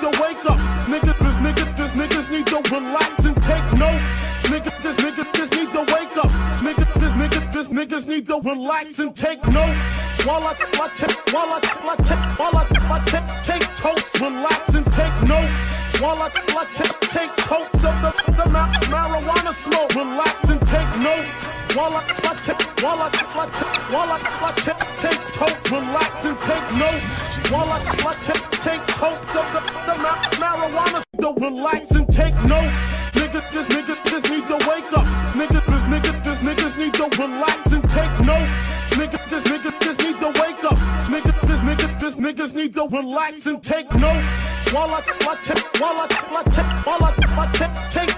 to wake up. Niggas need to relax and take notes. Niggas need to wake up. Niggas need to relax and take notes. While I take totes, relax and take notes. While I take totes of the marijuana smoke, relax and take notes. While I take totes, relax and take notes. While I take totes of the marijuana, so relax and take notes. Niggas need to wake up. Niggas need to relax and take notes. Niggas need to wake up. Niggas need to relax and take notes. While I take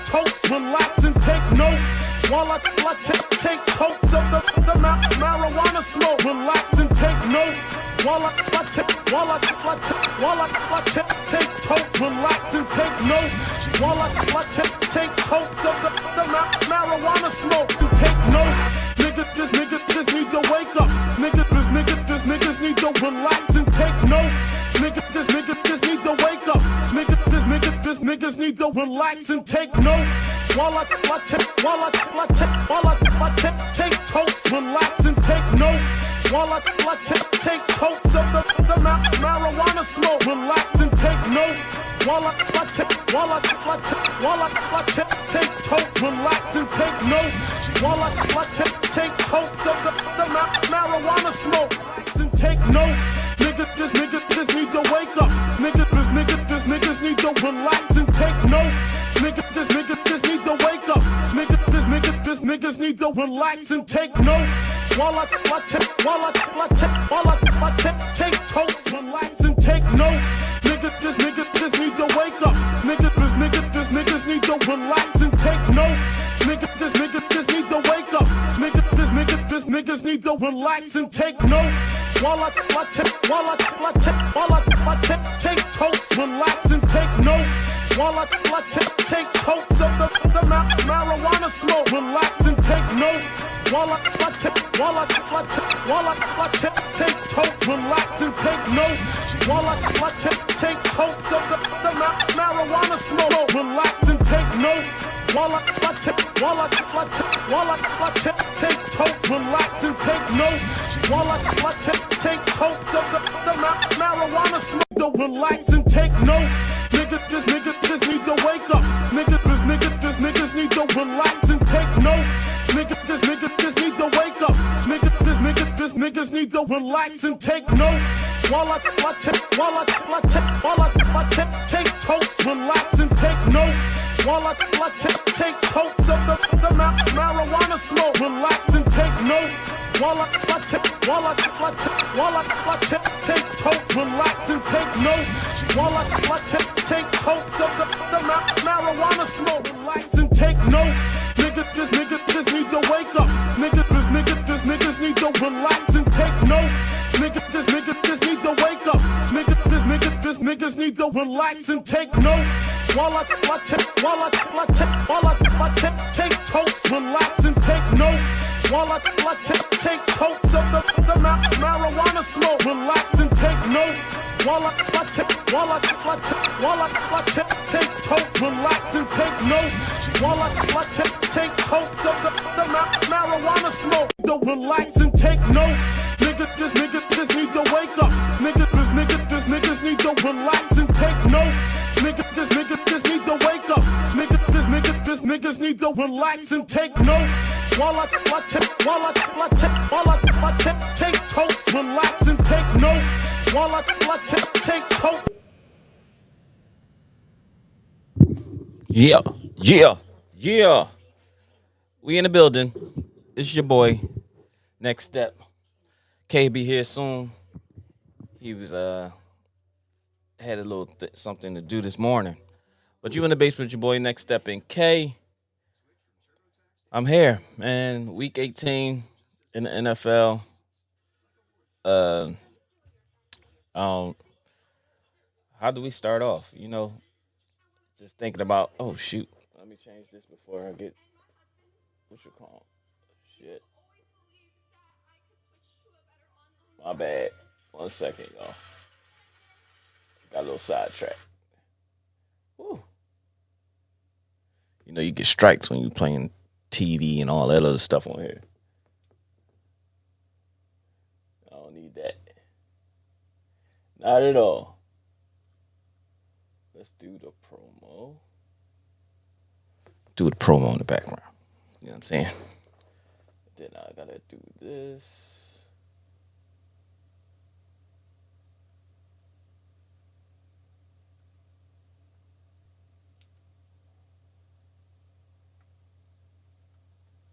totes, relax and take notes. While I take totes of the marijuana smoke, relax and take notes. While I take totes, relax and take notes. While I take totes of the marijuana smoke, take notes. Niggas need to wake up. Niggas need to relax and take notes. Niggas need to wake up. Niggas need to relax and take notes. While I take totes, relax and take notes. While I take totes of the marijuana smoke, relax and take notes. While I take totes, relax and take notes. While I take totes of the marijuana smoke, relax and take notes. Niggas need to wake up. Niggas need to relax and take notes. Niggas need to wake up. Niggas need to relax and take notes. While I take totes, relax and take notes. Niggas need to wake up. Niggas need to relax and take notes. Niggas need to wake up. Niggas need to relax and take notes. While I take totes, relax and take notes. While I take totes of the marijuana smoke, relax and take notes. While I take totes, relax and take notes. While I take totes of the marijuana smoke, relax and take notes. While I take totes, relax and take notes. While I take totes of the marijuana smoke, relax and take notes. Niggas need to wake up. Niggas need to relax and take notes. Niggas need to wake up. Niggas need to relax and take notes. While I take totes, relax and take notes. While I take totes of the marijuana smoke, relax and take notes. While I take totes, relax and take notes. While I take totes of the marijuana smoke, relax and take notes. Niggas need to wake up. Niggas need to relax and take notes. Niggas need to wake up. Niggas need to relax and take notes. While I take totes, relax and take notes. While I take totes of the marijuana smoke, relax and take notes. While I take totes, relax and take notes. While I take totes of the marijuana smoke, relax and take notes. Niggas need to wake up. Niggas need to relax and take notes. Niggas need to wake up. Niggas need to relax and take notes. While I take totes, relax and take notes. While I take totes. Yeah. We in the building. It's your boy. Next step. KB here soon. He was had a little something to do this morning. But you in the basement with your boy. Next step in K. I'm here, man. Week 18 in the NFL. How do we start off? You know, just thinking about, oh shoot. Let me change this before I get what you call shit. My bad. 1 second, y'all. Got a little sidetracked. You know, you get strikes when you playing TV and all that other stuff on here. I don't need that. Not at all. Let's do the promo. Do the promo in the background. You know what I'm saying? Then I gotta do this.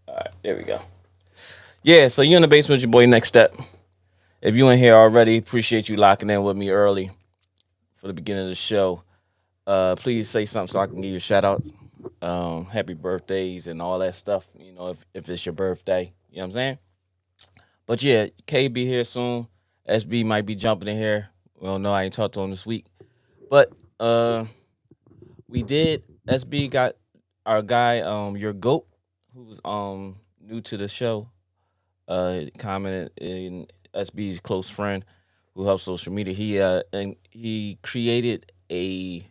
All right, there we go. Yeah, so you in the basement with your boy Next Step. If you in here already, appreciate you locking in with me early for the beginning of the show. Please say something so I can give you a shout out. Happy birthdays and all that stuff. You know, if it's your birthday, you know what I'm saying. But yeah, K be here soon. SB might be jumping in here. We don't know. I ain't talked to him this week, but we did. SB got our guy, your goat, who's new to the show. Commented in SB's close friend who helps social media. He created a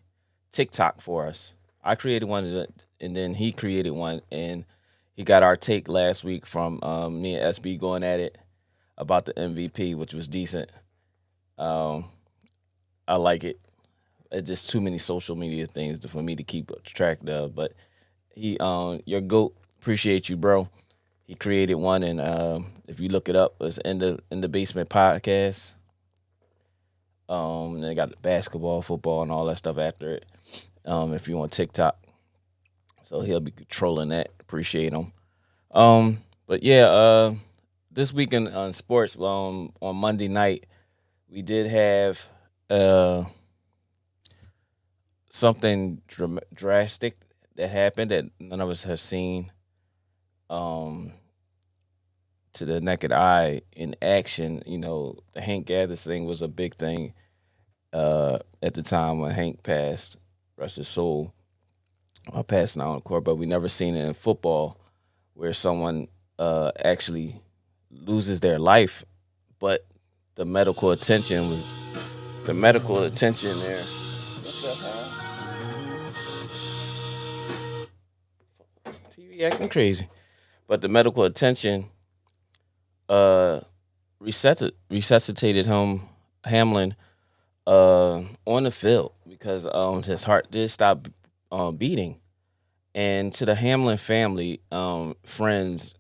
TikTok for us. I created one, and then he created one, and he got our take last week from me and SB going at it about the MVP, which was decent. I like it. It's just too many social media things for me to keep track of. But he, your goat, appreciate you, bro. He created one, and if you look it up, it's in the basement podcast. They got the basketball, football, and all that stuff after it. If you want TikTok, so he'll be controlling that. Appreciate him. But yeah, this weekend on sports, on Monday night, we did have something drastic that happened that none of us have seen. To the naked eye in action, you know, the Hank Gathers thing was a big thing at the time when Hank passed, rest his soul, passing out on the court. But we never seen it in football where someone actually loses their life, but the medical attention there. What the hell? TV acting crazy, but the medical attention resuscitated Hamlin on the field because his heart did stop beating. And to the Hamlin family, friends,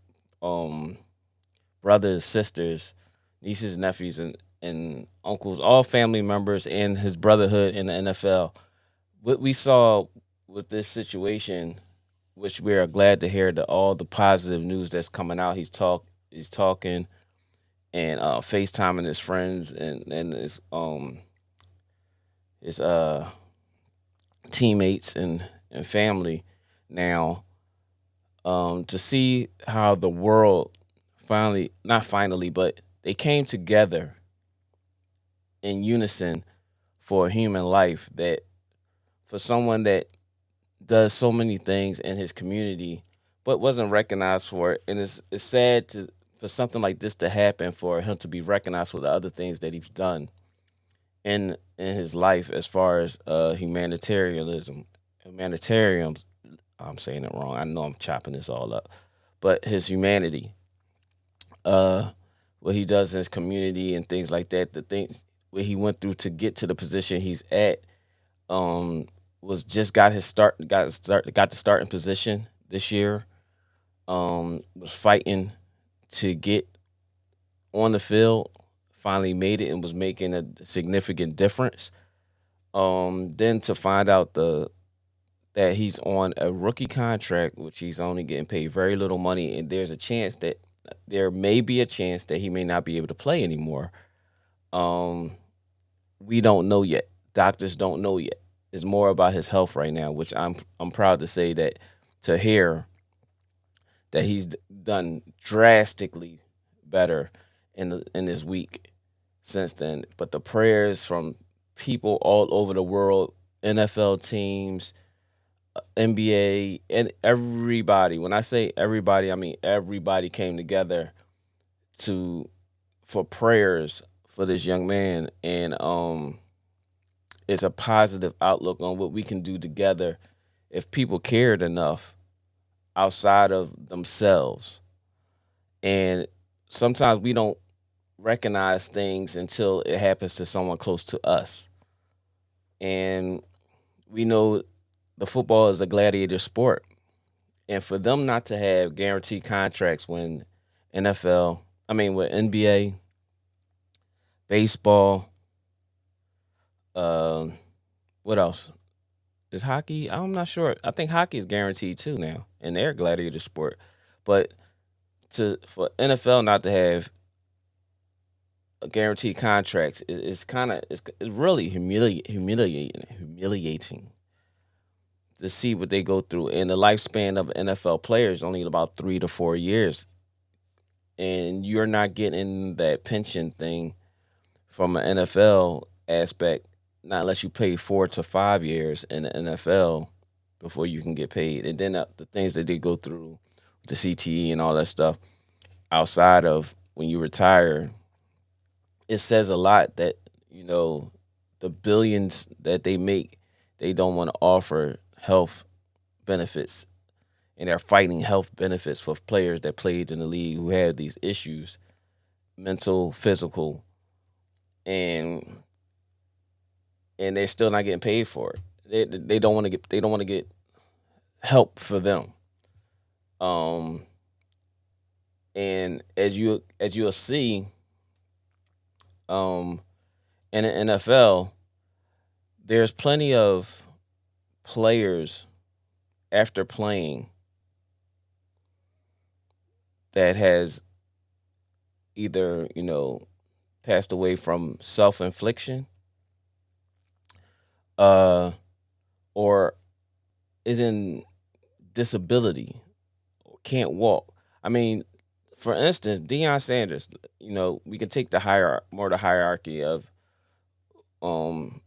brothers, sisters, nieces, nephews, and uncles, all family members, and his brotherhood in the NFL, what we saw with this situation, which we are glad to hear all the positive news that's coming out. He's talking and FaceTiming his friends and his teammates and family now, to see how the world not finally, but they came together in unison for a human life, that for someone that does so many things in his community but wasn't recognized for it. And it's sad for something like this to happen, for him to be recognized for the other things that he's done in his life as far as humanitarian. I'm saying it wrong. I know I'm chopping this all up, but his humanity, what he does in his community and things like that, the things what he went through to get to the position he's at, was just got the starting position this year. Was fighting to get on the field, finally made it and was making a significant difference. Then to find out that he's on a rookie contract, which he's only getting paid very little money, and there may be a chance that he may not be able to play anymore. We don't know yet. Doctors don't know yet. It's more about his health right now, which I'm proud to say that, to hear that he's done drastically better in this week since then. But the prayers from people all over the world, NFL teams, NBA, and everybody. When I say everybody, I mean everybody came together for prayers for this young man, and it's a positive outlook on what we can do together if people cared enough outside of themselves. And sometimes we don't recognize things until it happens to someone close to us. And we know the football is a gladiator sport. And for them not to have guaranteed contracts when NFL, I mean, with NBA, baseball, uh, what else? Is hockey? I'm not sure. I think hockey is guaranteed too now, and they're a gladiator sport. But for NFL not to have guaranteed contracts is kind of it's really humiliating to see what they go through. And the lifespan of an NFL player is only about 3 to 4 years, and you're not getting that pension thing from an NFL aspect, not unless you pay 4 to 5 years in the NFL before you can get paid. And then the things that they go through, the CTE and all that stuff, outside of when you retire, it says a lot that, the billions that they make, they don't want to offer health benefits. And they're fighting health benefits for players that played in the league who had these issues, mental, physical, and they're still not getting paid for it. They don't want to get help for them. And as you'll see, in the NFL, there's plenty of players after playing that has either, passed away from self-infliction, or is in disability, or can't walk. I mean, for instance, Deion Sanders, we can take the hierarchy of,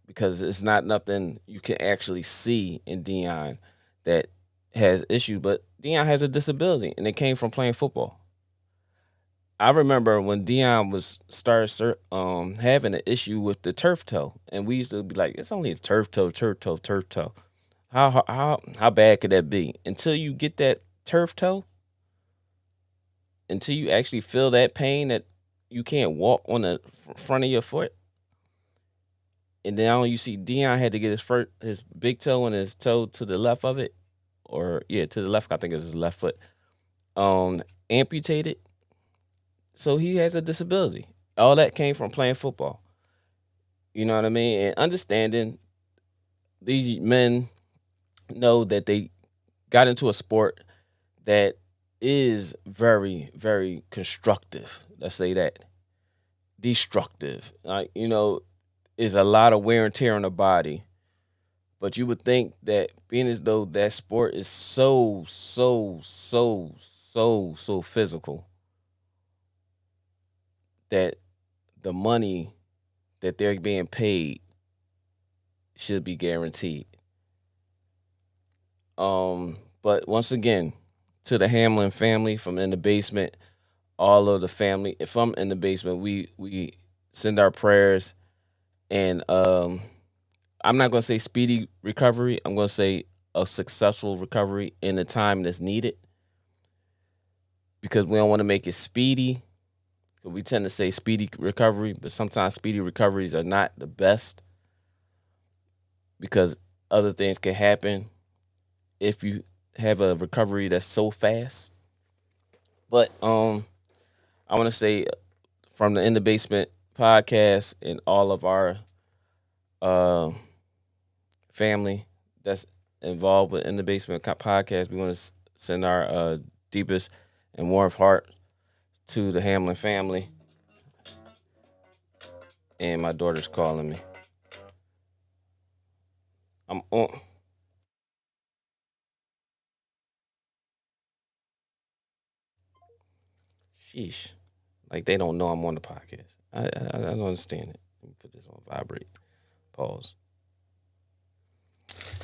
because it's not nothing you can actually see in Deion that has issues, but Deion has a disability, and it came from playing football. I remember when Deion started having an issue with the turf toe, and we used to be like, "It's only a turf toe, turf toe, turf toe. How bad could that be?" Until you get that turf toe, until you actually feel that pain that you can't walk on the front of your foot, and then you see Deion had to get his big toe and his toe to the left of it, or to the left. I think it's his left foot, amputated. So he has a disability. All that came from playing football. You know what I mean? And understanding these men know that they got into a sport that is very, very constructive. Let's say that. Destructive. Is a lot of wear and tear on the body. But you would think that being as though that sport is so, so, so, so, so physical, that the money that they're being paid should be guaranteed. But once again, to the Hamlin family from In the Basement, all of the family from In the Basement, we send our prayers, and I'm not gonna say speedy recovery. I'm gonna say a successful recovery in the time that's needed, because we don't want to make it speedy. We tend to say speedy recovery, but sometimes speedy recoveries are not the best, because other things can happen if you have a recovery that's so fast. But I want to say, from the In the Basement podcast and all of our family that's involved with In the Basement podcast, we want to send our deepest and warmth heart to the Hamlin family. And my daughter's calling me. I'm on. Sheesh. Like, they don't know I'm on the podcast. I don't understand it. Let me put this on vibrate. Pause.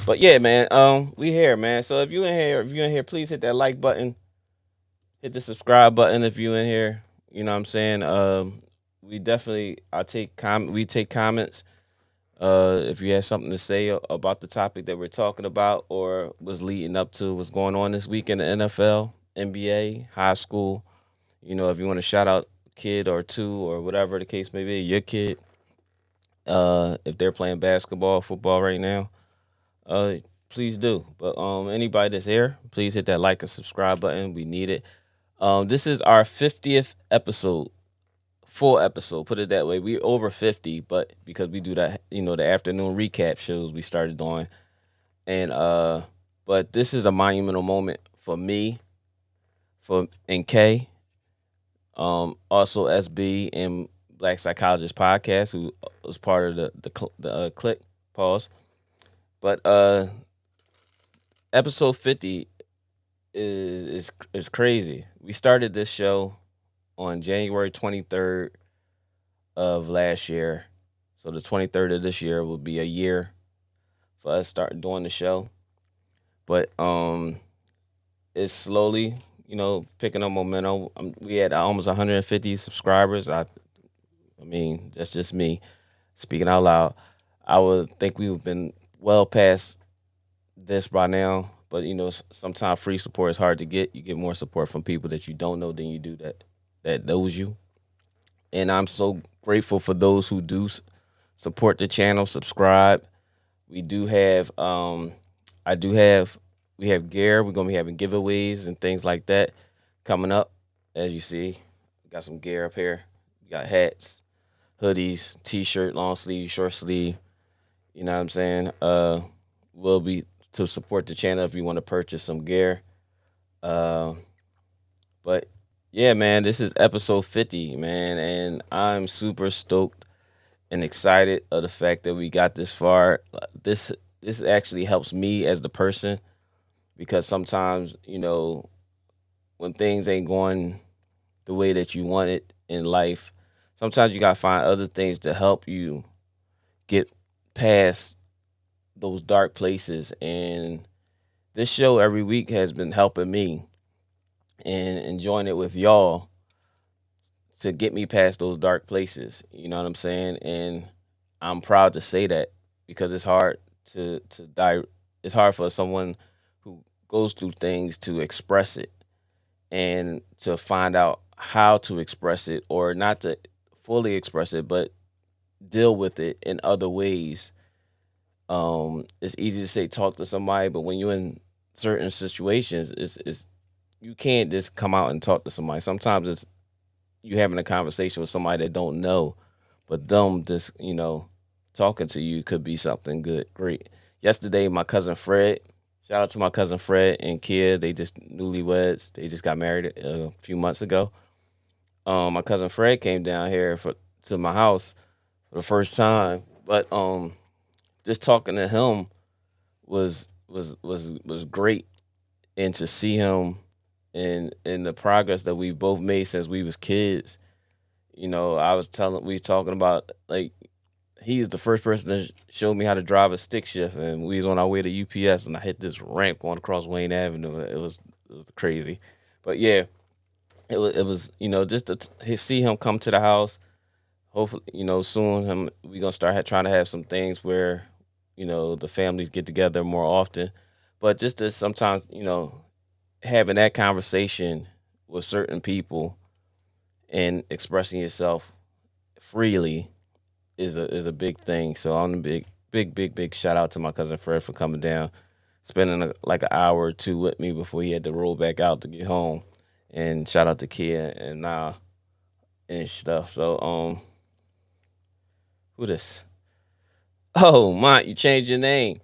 But yeah, man, we here, man. So if you're in here, please hit that like button, hit the subscribe button if you in here. You know what I'm saying? We definitely we take comments. If you have something to say about the topic that we're talking about or was leading up to what's going on this week in the NFL, NBA, high school, if you want to shout out a kid or two or whatever the case may be, your kid, if they're playing basketball, football right now, uh, please do. But anybody that's here, please hit that like and subscribe button. We need it. This is our 50th episode, full episode. Put it that way. We over 50, but because we do that, the afternoon recap shows we started doing, and but this is a monumental moment for me, for NK, also SB and Black Psychologist Podcast, who was part of the click pause. But episode 50 is crazy. We started this show on January 23rd of last year. So the 23rd of this year will be a year for us starting doing the show. But it's slowly, picking up momentum. We had almost 150 subscribers. I mean, that's just me speaking out loud. I would think we've been well past this by now. But sometimes free support is hard to get. You get more support from people that you don't know than you do that knows you. And I'm so grateful for those who do support the channel, subscribe. We do have we have gear. We're gonna be having giveaways and things like that coming up. As you see, we got some gear up here. We got hats, hoodies, t-shirt, long sleeve, short sleeve. You know what I'm saying? Will be to support the channel if you want to purchase some gear. But yeah, man, this is episode 50, man, and I'm super stoked and excited of the fact that we got this far. This actually helps me as the person, because sometimes, when things ain't going the way that you want it in life, sometimes you got to find other things to help you get past those dark places. And this show every week has been helping me and enjoying it with y'all to get me past those dark places. You know what I'm saying? And I'm proud to say that, because it's hard to die. It's hard for someone who goes through things to express it and to find out how to express it, or not to fully express it, but deal with it in other ways. It's easy to say talk to somebody, but when you're in certain situations, it's you can't just come out and talk to somebody. Sometimes it's you having a conversation with somebody that don't know, but them just talking to you could be something good, great. Yesterday, my cousin Fred, shout out to my cousin Fred and Kia. They just newlyweds. They just got married a few months ago. My cousin Fred came down here to my house for the first time, but just talking to him was great, and to see him in the progress that we both made since we was kids. We was talking about, like, he is the first person to show me how to drive a stick shift, and we was on our way to UPS, and I hit this ramp going across Wayne Avenue. It was crazy, but yeah, it was just to see him come to the house. Hopefully, soon we gonna start trying to have some things where the families get together more often, but just to sometimes having that conversation with certain people and expressing yourself freely is a big thing. So I'm a big shout out to my cousin Fred for coming down, spending like an hour or two with me before he had to roll back out to get home. And shout out to Kia and and stuff. So who this? Oh, Mont, you changed your name.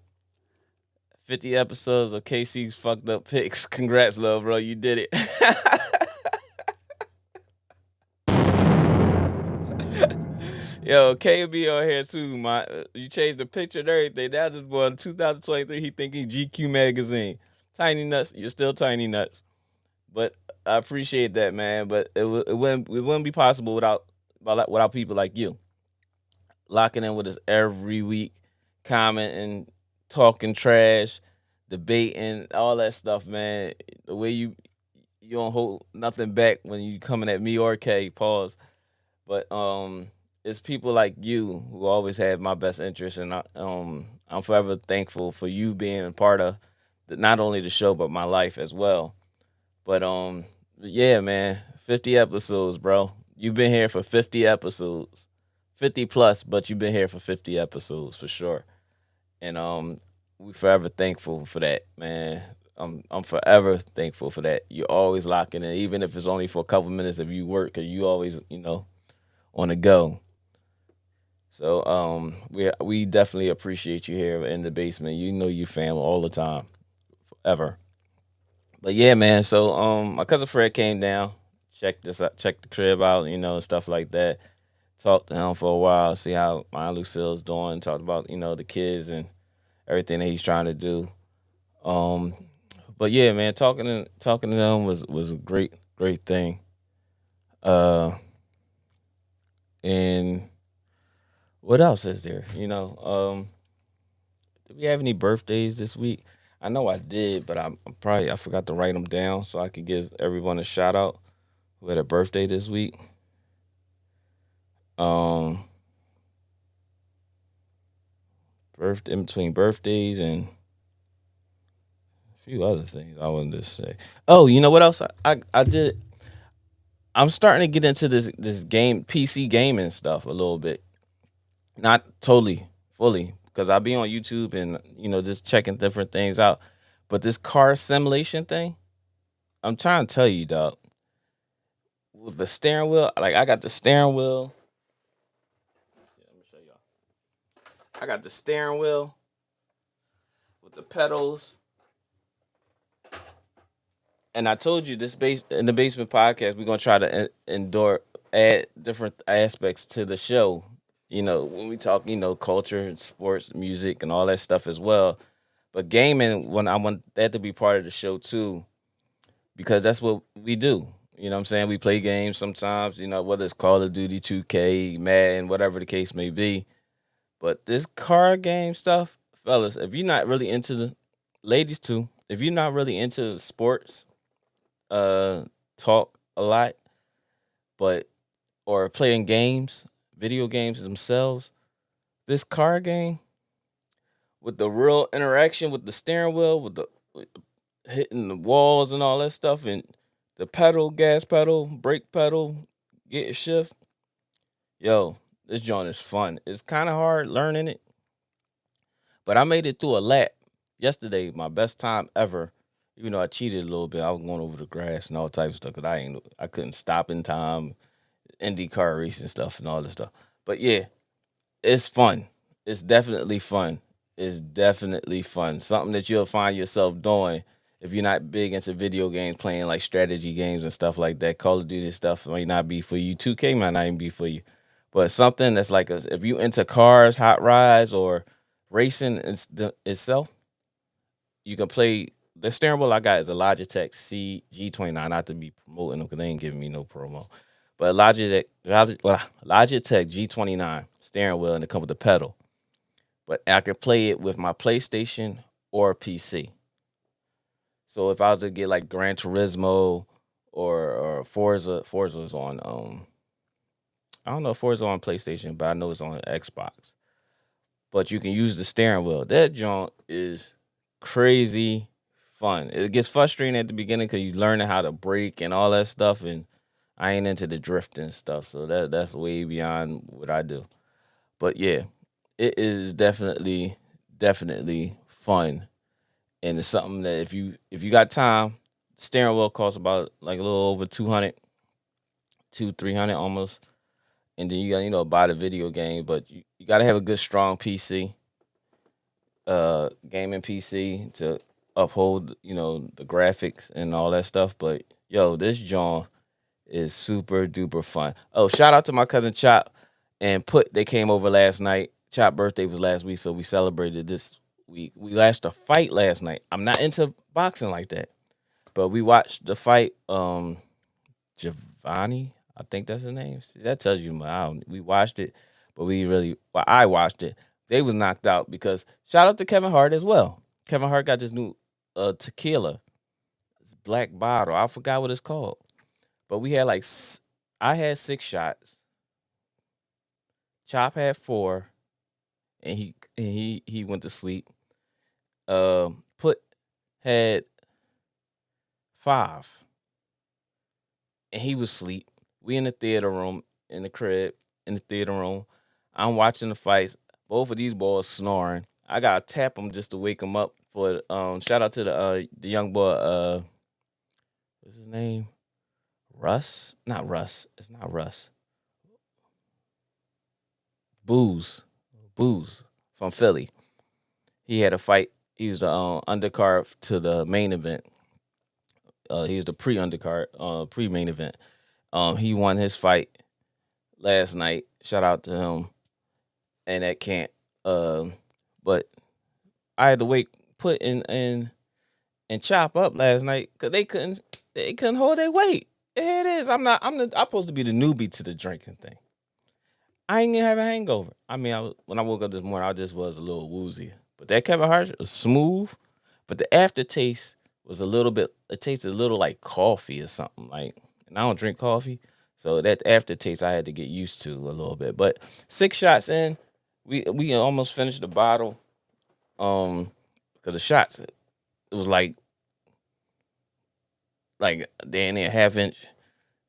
50 episodes of KC's fucked up picks. Congrats, love, bro. You did it. Yo, KB on here too. You changed the picture and everything. Now this boy in 2023, he think he GQ magazine. Tiny nuts. You're still tiny nuts. But I appreciate that, man. But it wouldn't be possible without people like you locking in with us every week, commenting, talking trash, debating, all that stuff, man. The way you don't hold nothing back when you coming at me or K. Pause. But it's people like you who always have my best interest, and I'm forever thankful for you being a part of not only the show but my life as well. But yeah, man, 50 episodes, bro. You've been here for 50 episodes, 50 plus, but you've been here for 50 episodes for sure. And we forever thankful for that, man. I'm forever thankful for that. You're always locking in, even if it's only for a couple minutes if you work, cause you always, on the go. So we definitely appreciate you here in the basement. You know you fam all the time, forever. But yeah, man. So my cousin Fred came down, checked the crib out, and stuff like that. Talked to him for a while, see how my Aunt Lucille's doing. Talked about the kids and everything that he's trying to do. Um, but yeah, man, talking to them was a great thing. Uh, and what else is there? Did we have any birthdays this week? I know I did, but I forgot to write them down so I could give everyone a shout out who had a birthday this week. Um, birth in between birthdays and a few other things I wanted to say. Oh, you know what else I did? I'm starting to get into this game PC gaming stuff a little bit. Not totally, fully, because I'll be on YouTube and just checking different things out. But this car simulation thing, I'm trying to tell you, dog. With the steering wheel, like I got the steering wheel. Let me show y'all. I got the steering wheel with the pedals, and I told you this base in the basement podcast. We're gonna try to endure add different aspects to the show. When we talk, culture and sports, music, and all that stuff as well. But gaming, when I want that to be part of the show too, because that's what we do. You know what I'm saying? We play games sometimes, whether it's Call of Duty, 2K, Madden, whatever the case may be. But this card game stuff, fellas, if you're not really into the ladies too, if you're not really into sports, uh, talk a lot, but or playing games, video games themselves, this card game with the real interaction with the steering wheel, with hitting the walls and all that stuff, and the pedal, gas pedal, brake pedal, getting shift. Yo, this joint is fun. It's kind of hard learning it, but I made it through a lap yesterday. My best time ever. Even though I cheated a little bit, I was going over the grass and all types of stuff because I couldn't stop in time. IndyCar racing stuff and all this stuff. But yeah, it's fun. It's definitely fun. It's definitely fun. Something that you'll find yourself doing if you're not big into video games, playing like strategy games and stuff like that. Call of Duty stuff might not be for you. 2K might not even be for you. But something that's like if you into cars, hot rides, or racing itself, you can play. The steering wheel I got is a Logitech CG29. Not to be promoting them because they ain't giving me no promo. But Logitech G29 steering wheel, and it comes with a pedal. But I can play it with my PlayStation or PC. So if I was to get like Gran Turismo or Forza's on I don't know if Forza on PlayStation, but I know it's on Xbox. But you can use the steering wheel. That joint is crazy fun. It gets frustrating at the beginning because you're learning how to brake and all that stuff, and I ain't into the drifting stuff, so that's way beyond what I do. But yeah, it is definitely fun, and it's something that if you got time, steering wheel costs about like a little over 200, 300 almost, and then you got buy the video game, but you got to have a good strong PC, gaming PC to uphold the graphics and all that stuff. But yo, this John is super duper fun. Oh, shout out to my cousin Chop and Put. They came over last night. Chop birthday was last week, so we celebrated this week. We watched a fight last night. I'm not into boxing like that, but we watched the fight. Giovanni, I think that's his name. See, that tells you, we watched it, but I watched it. They was knocked out because shout out to Kevin Hart as well. Kevin Hart got this new tequila, this black bottle. I forgot what it's called. But we had I had 6 shots. Chop had 4, and he went to sleep. Put had 5, and he was asleep. We in the theater room, in the crib, in the theater room. I'm watching the fights. Both of these boys snoring. I gotta tap them just to wake them up. For shout out to the young boy. What's his name? Russ? Not Russ. It's not Russ. Booze from Philly. He had a fight. He was the undercard to the main event. He was the pre-undercard, pre-main event. He won his fight last night. Shout out to him and that camp. But I had to put in and chop up last night because they couldn't hold their weight. Here it is. I'm supposed to be the newbie to the drinking thing. I ain't gonna have a hangover. I mean, when I woke up this morning, I just was a little woozy. But that Kevin Hart was smooth, but the aftertaste was a little bit. It tasted a little like coffee or something. Like, and I don't drink coffee, so that aftertaste I had to get used to a little bit. But 6 shots in, we almost finished the bottle. Because the shots, it was like they in there half inch.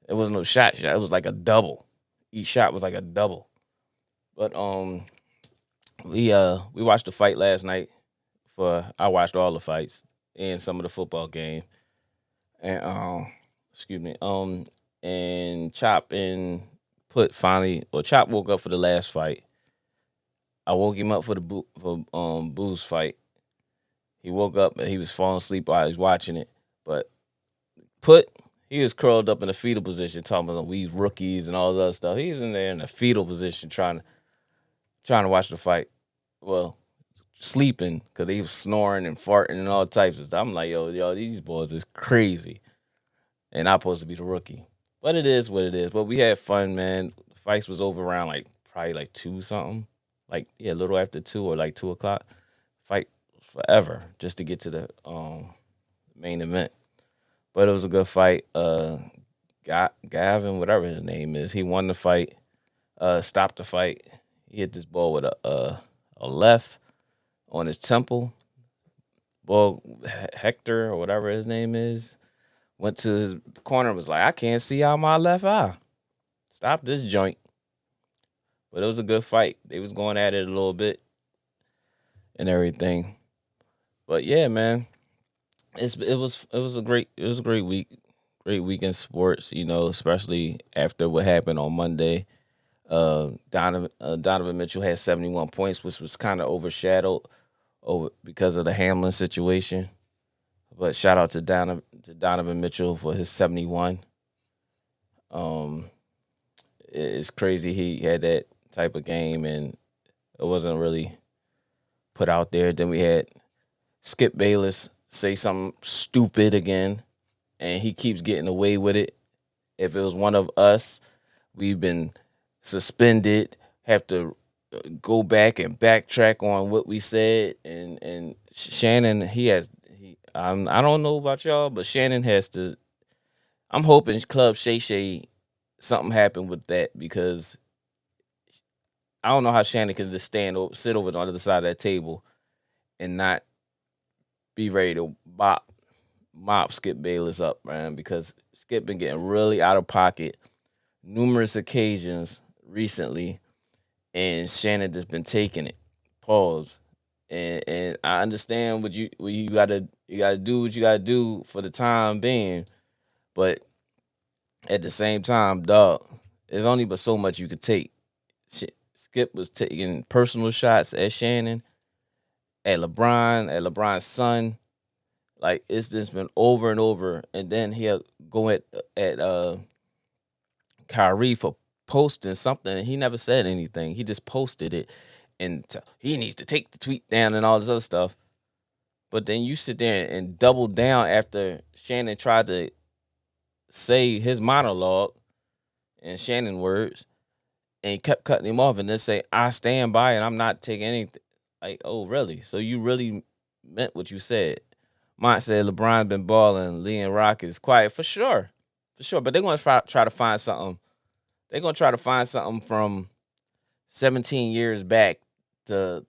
It wasn't no shot. It was like a double. Each shot was like a double. But we watched the fight last night. I watched all the fights and some of the football game. And excuse me. And Chop and Chop woke up for the last fight. I woke him up for the Boo's fight. He woke up and he was falling asleep while I was watching it. But he was curled up in a fetal position, talking about we rookies and all the other stuff. He's in there in a fetal position trying to watch the fight. Well, sleeping because he was snoring and farting and all types of stuff. I'm like, yo, these boys is crazy. And I'm supposed to be the rookie. But it is what it is. But we had fun, man. The fights was over around probably 2 something. A little after 2 or 2 o'clock. Fight forever just to get to the main event. But it was a good fight. Gavin, whatever his name is, he won the fight. Stopped the fight. He hit this ball with a left on his temple. Ball, Hector or whatever his name is, went to his corner and was like, I can't see out my left eye. Stop this joint. But it was a good fight. They was going at it a little bit and everything. But yeah, man. It was a great week. Great week in sports, especially after what happened on Monday. Donovan Mitchell had 71 points, which was kind of overshadowed because of the Hamlin situation. But shout out to Donovan Mitchell for his 71. It's crazy he had that type of game and it wasn't really put out there. Then we had Skip Bayless say something stupid again, and he keeps getting away with it. If it was one of us, we've been suspended, have to go back and backtrack on what we said. And Shannon, I don't know about y'all, but Shannon has to. I'm hoping Club Shay Shay something happened with that because I don't know how Shannon can just sit over on the other side of that table and not be ready to mop Skip Bayless up, man, because Skip been getting really out of pocket numerous occasions recently, and Shannon just been taking it. Pause. And I understand what you gotta do what you gotta do for the time being, but at the same time, dog, there's only but so much you could take. Skip was taking personal shots at Shannon, at LeBron's son. Like, it's just been over and over. And then he'll go at Kyrie for posting something. And he never said anything. He just posted it. And he needs to take the tweet down and all this other stuff. But then you sit there and double down after Shannon tried to say his monologue in Shannon words. And he kept cutting him off and then say, I stand by and I'm not taking anything. Like, oh, really? So you really meant what you said? Mont said LeBron been balling. Lee and Rock is quiet for sure. But they're going to try to find something. They're going to try to find something from 17 years back to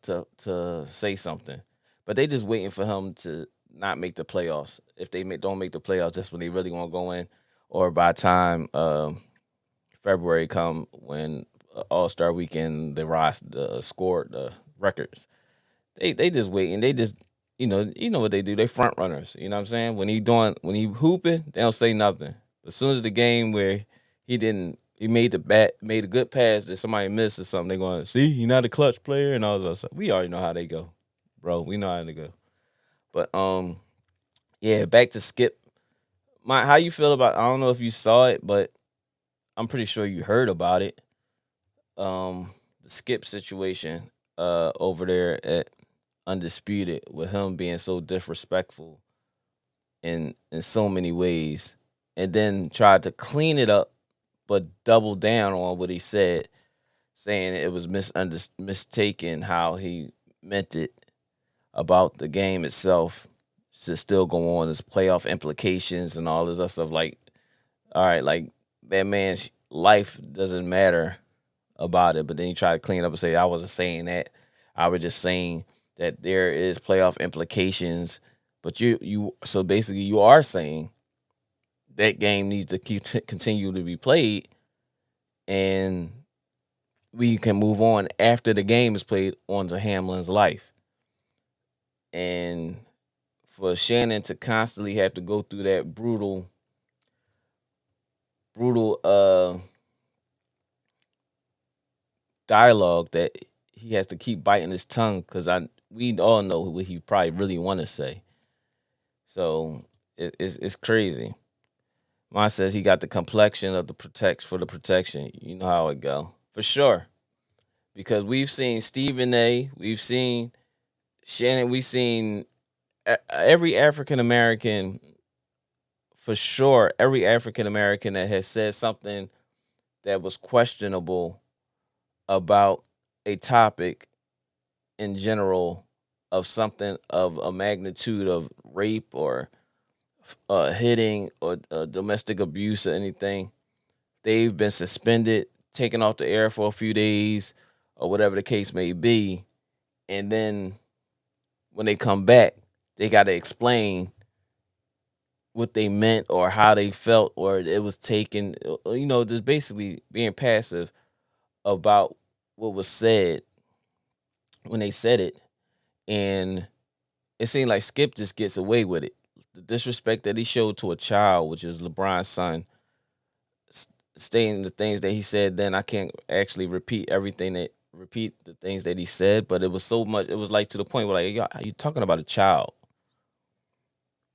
say something. But they just waiting for him to not make the playoffs. If they don't make the playoffs, that's when they really gonna go in. Or by the time February come, when All Star Weekend, the score the records. They just waiting. They just you know what they do. They front runners. You know what I'm saying? When he hooping, they don't say nothing. As soon as the game where he made a good pass that somebody missed or something, they going, see, he not a clutch player and all that stuff. We already know how they go, bro. We know how they go. But yeah, back to Skip. How you feel about, I don't know if you saw it, but I'm pretty sure you heard about it. The Skip situation over there at Undisputed, with him being so disrespectful in so many ways, and then tried to clean it up but double down on what he said, saying it was mistaken how he meant it about the game itself to still go on, his playoff implications and all this other stuff. Like, all right, like, that man's life doesn't matter about it, but then you try to clean it up and say, I wasn't saying that. I was just saying that there is playoff implications. But so basically you are saying that game needs to continue to be played, and we can move on after the game is played on to Hamlin's life. And for Shannon to constantly have to go through that brutal dialogue that he has to keep biting his tongue, because we all know what he probably really want to say. So it's crazy. Mine says he got the complexion of the protection. You know how it go, for sure. Because we've seen Stephen A. We've seen Shannon. We've seen every African American, for sure. Every African American that has said something that was questionable about a topic in general, of something of a magnitude of rape or hitting or domestic abuse or anything, they've been suspended, taken off the air for a few days, or whatever the case may be. And then when they come back, they got to explain what they meant or how they felt, or it was taken, just basically being passive about what was said when they said it. And it seemed like Skip just gets away with it. The disrespect that he showed to a child, which is LeBron's son, stating the things that he said, then I can't actually repeat the things that he said, but it was so much, it was like to the point where, like, yo, you talking about a child.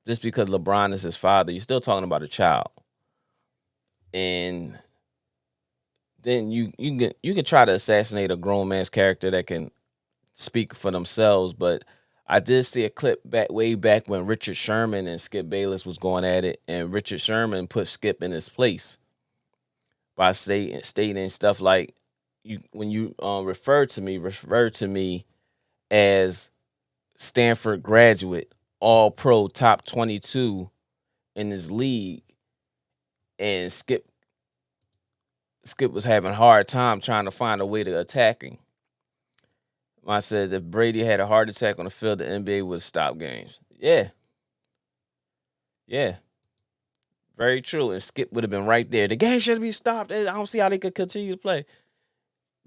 Just because LeBron is his father, you're still talking about a child. And then you can try to assassinate a grown man's character that can speak for themselves. But I did see a clip way back when Richard Sherman and Skip Bayless was going at it, and Richard Sherman put Skip in his place by stating stuff like, when you refer to me as Stanford graduate, all pro, top 22 in this league. And Skip was having a hard time trying to find a way to attack him. I said, if Brady had a heart attack on the field, the NBA would stop games. Yeah. Yeah. Very true. And Skip would have been right there. The game should be stopped. I don't see how they could continue to play.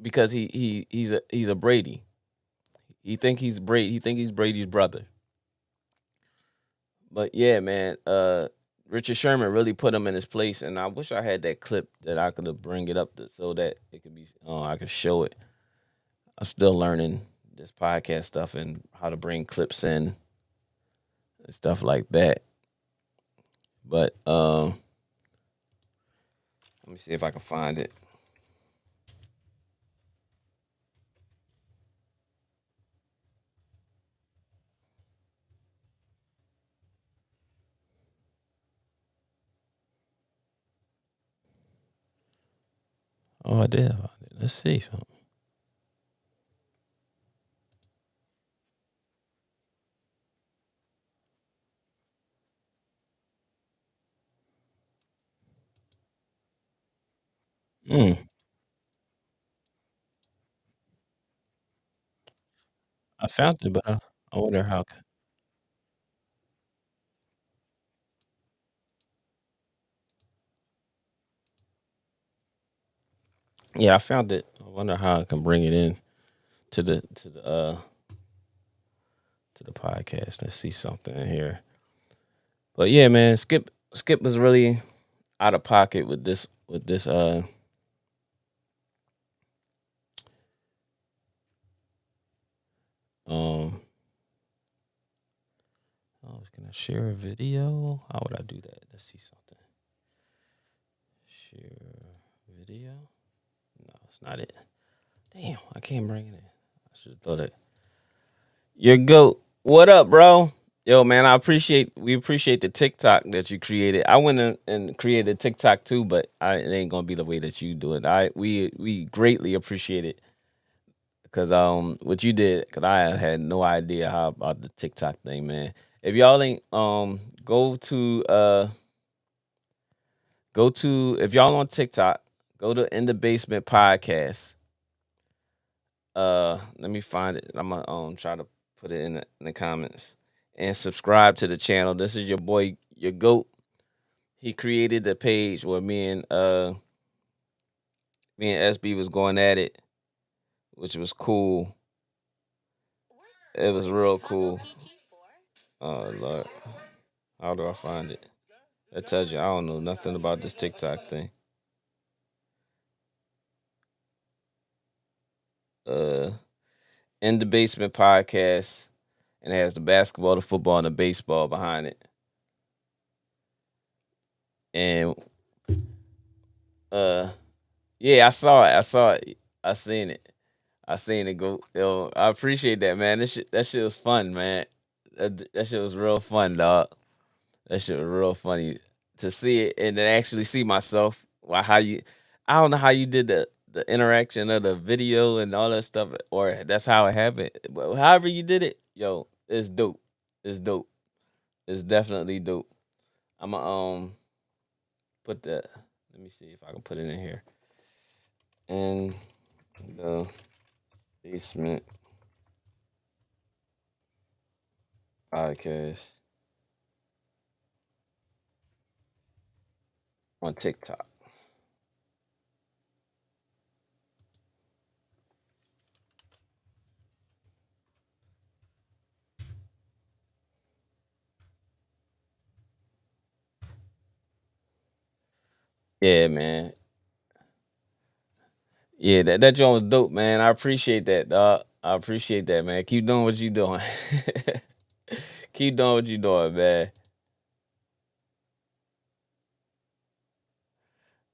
Because he's a Brady. He think he's Brady. He think he's Brady's brother. But yeah, man, Richard Sherman really put him in his place, and I wish I had that clip that I could bring it up so that it could be, I could show it. I'm still learning this podcast stuff and how to bring clips in and stuff like that. But let me see if I can find it. Oh, I did find it. Let's see something. Mm. I found it, but I wonder how. Yeah, I found it. I wonder how I can bring it in to the podcast. Let's see something in here. But yeah, man, Skip was really out of pocket with this um oh, can I share a video? How would I do that? Let's see something. Share video? No, it's not it. Damn, I can't bring it in. I should have thought it. Your goat. What up, bro? Yo, man, we appreciate the TikTok that you created. I went in and created TikTok too, but it ain't gonna be the way that you do it. We greatly appreciate it because what you did, because I had no idea how about the TikTok thing, man. If y'all ain't go to if y'all on TikTok, go to In the Basement Podcast. Let me find it. I'm gonna try to put it in the comments and subscribe to the channel. This is your boy, your goat. He created the page where me and SB was going at it, which was cool. It was real cool. Oh Lord, how do I find it? That tells you I don't know nothing about this TikTok thing. Uh, In the Basement Podcast, and it has the basketball, the football, and the baseball behind it. And uh, yeah, I saw it. I saw it. I seen it. I seen it go. Yo, I appreciate that, man. That shit was fun, man. That shit was real fun, dog. That shit was real funny to see it and then actually see myself. Why how you? I don't know how you did the interaction of the video and all that stuff, or that's how it happened. But however you did it, yo, it's dope. It's dope. It's definitely dope. I'ma put that. Let me see if I can put it in here. And the basement podcast on TikTok. Yeah, man. Yeah, that joint was dope, man. I appreciate that, dog. I appreciate that, man. Keep doing what you doing. Keep doing what you doing, man.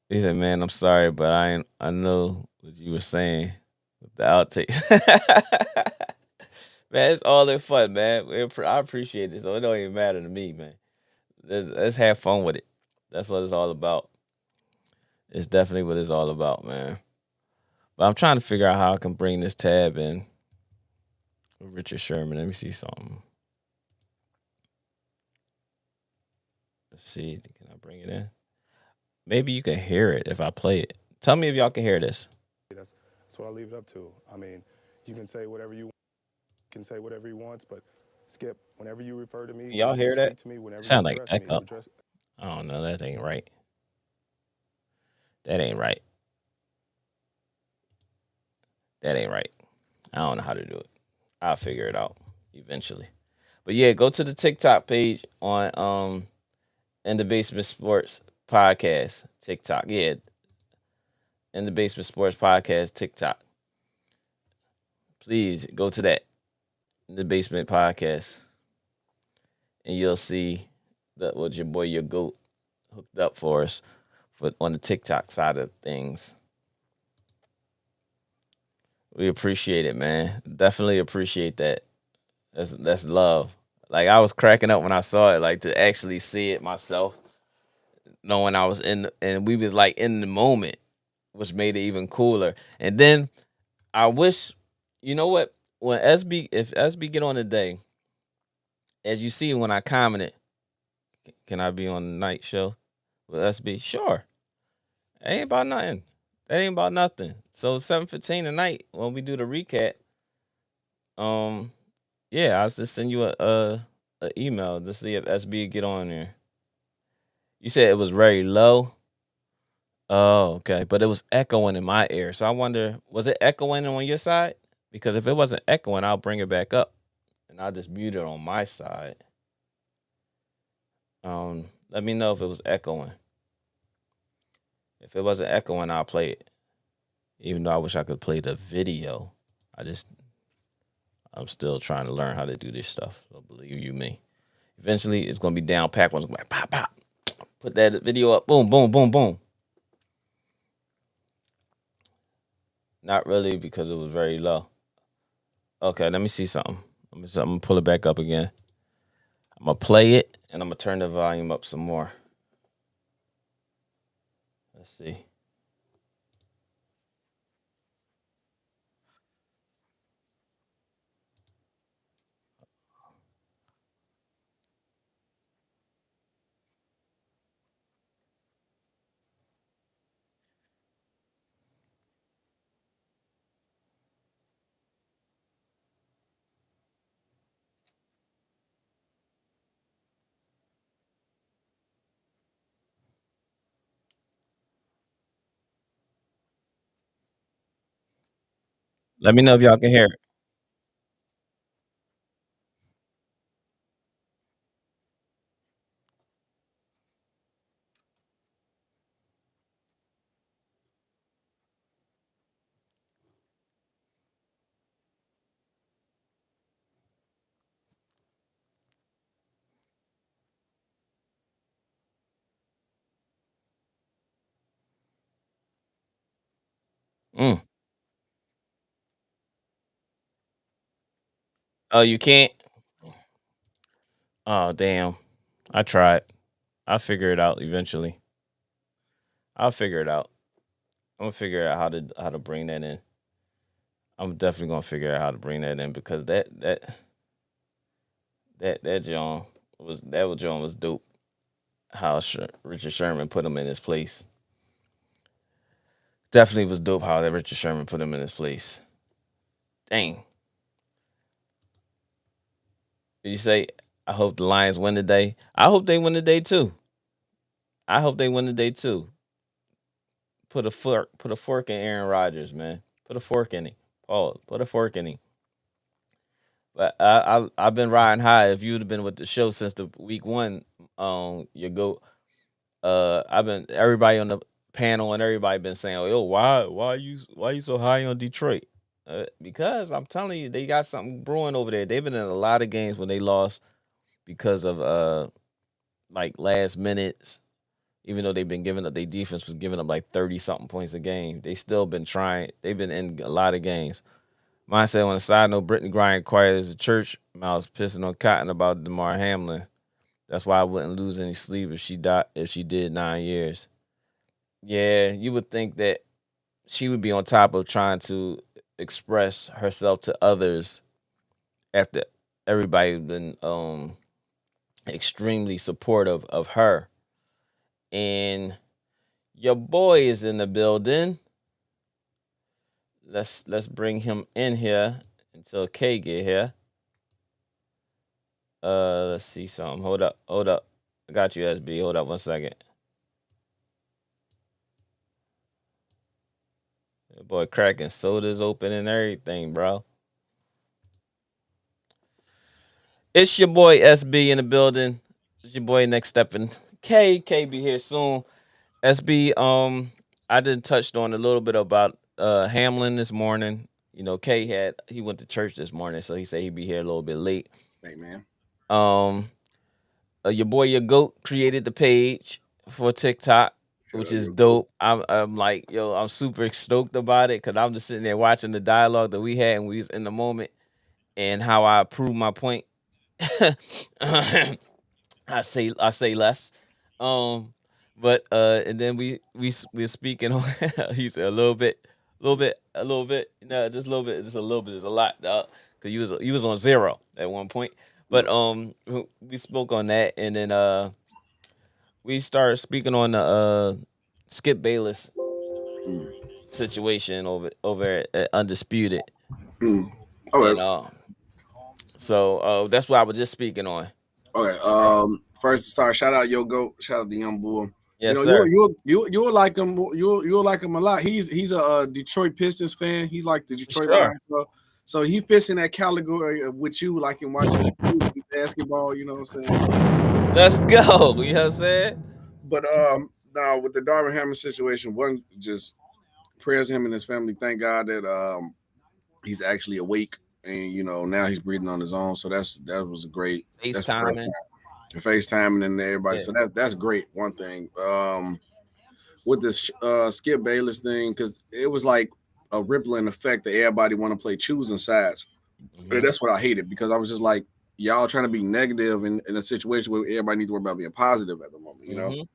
He said, "Man, I'm sorry, but I know what you were saying with the outtakes." Man, it's all in fun, man. I appreciate it, so it don't even matter to me, man. Let's have fun with it. That's what it's all about. It's definitely what it's all about, man. But I'm trying to figure out how I can bring this tab in with Richard Sherman. Let me see something. Let's see. Can I bring it in? Maybe you can hear it if I play it. Tell me if y'all can hear this. That's what I leave it up to. I mean, you can say whatever you can say whatever you want, but Skip, whenever you refer to me, Can y'all whenever you hear that? speak to me, It whenever you sound like address me, echo. you address. I don't know. That ain't right. That ain't right. That ain't right. I don't know how to do it. I'll figure it out eventually. But yeah, go to the TikTok page on In the Basement Sports Podcast TikTok. Yeah, In the Basement Sports Podcast TikTok. Please go to that In the Basement Podcast, and you'll see that what your boy your goat hooked up for us for on the TikTok side of things. We appreciate it, man. Definitely appreciate that. That's love. Like I was cracking up when I saw it, like to actually see it myself, knowing I was and we was like in the moment, which made it even cooler. And then I wish, you know what, when if SB get on today, as you see when I commented, can I be on the night show with SB? Sure. Ain't about nothing. That ain't about nothing. So 7:15 tonight when we do the recap, Yeah, I'll just send you a email to see if SB get on there. You said it was very low. Oh, okay, but it was echoing in my ear. So I wonder, was it echoing on your side? Because if it wasn't echoing, I'll bring it back up and I'll just mute it on my side. Let me know if it was echoing. If it wasn't echoing, I'll play it. Even though I wish I could play the video. I'm still trying to learn how to do this stuff. So believe you me. Eventually it's gonna be down packed. One's gonna be like pop pop. Put that video up. Boom, boom, boom, boom. Not really because it was very low. Okay, let me see something. I'm gonna pull it back up again. I'm gonna play it and I'm gonna turn the volume up some more. Let's see. Let me know if y'all can hear it. Mm. Oh, you can't? Oh damn. I tried. I'll figure it out eventually. I'll figure it out. I'm gonna figure out how to bring that in. I'm definitely gonna figure out how to bring that in because that John was dope. How Richard Sherman put him in his place. Definitely was dope how that Richard Sherman put him in his place. Dang. Did you say I hope the Lions win today? I hope they win today too. I hope they win today too. Put a fork in Aaron Rodgers, man. Put a fork in him. Paul, put a fork in him. But I've been riding high. If you'd have been with the show since the week one, you go. I've been everybody on the panel and everybody been saying, "Oh, yo, why you so high on Detroit?" Because I'm telling you, they got something brewing over there. They've been in a lot of games when they lost because of like last minutes. Even though they've been giving up, their defense was giving up like 30 something points a game. They still been trying. They've been in a lot of games. Mine said on the side note, Brittany Griner quiet as a church mouse pissing on cotton about DeMar Hamlin. That's why I wouldn't lose any sleep if she did 9 years. Yeah, you would think that she would be on top of trying to express herself to others after everybody's been extremely supportive of her. And your boy is in the building. Let's bring him in here until K get here. Let's see something. Hold up. I got you, SB. Hold up 1 second. That boy cracking sodas open and everything, bro. It's your boy SB in the building. It's your boy next stepping. K be here soon. SB, I did touched on a little bit about Hamlin this morning. You know, he went to church this morning, so he said he'd be here a little bit late. Hey man. Um, your boy your goat created the page for TikTok, which is dope. I'm like, yo, I'm super stoked about it because I'm just sitting there watching the dialogue that we had and we was in the moment and how I proved my point. I say less. Um, but and then we're speaking on. He said a little bit. No, just a little bit. Just a little bit. It's a lot, dog. Cause you was on zero at one point. But we spoke on that, and then we started speaking on the Skip Bayless situation over at Undisputed, Mm. All and right. So that's what I was just speaking on. Okay. First to start, shout out Yo Goat, shout out the young boy. You Yes, know, sir. you'll like him. You'll like him a lot. He's a Detroit Pistons fan. He's like the Detroit Sure. Lions. So he fits in that category of with you, like in watching basketball. You know what I'm saying? Let's go. You know what I'm saying? But now with the Darvin Hammer situation, one just prayers to him and his family. Thank God that he's actually awake and now he's breathing on his own. So that was a great FaceTiming. FaceTiming and everybody. Yeah. So that's great. One thing. With this Skip Bayless thing, because it was like a rippling effect that everybody want to play choosing sides. And that's what I hated, because I was just like, y'all trying to be negative in a situation where everybody needs to worry about being positive at the moment,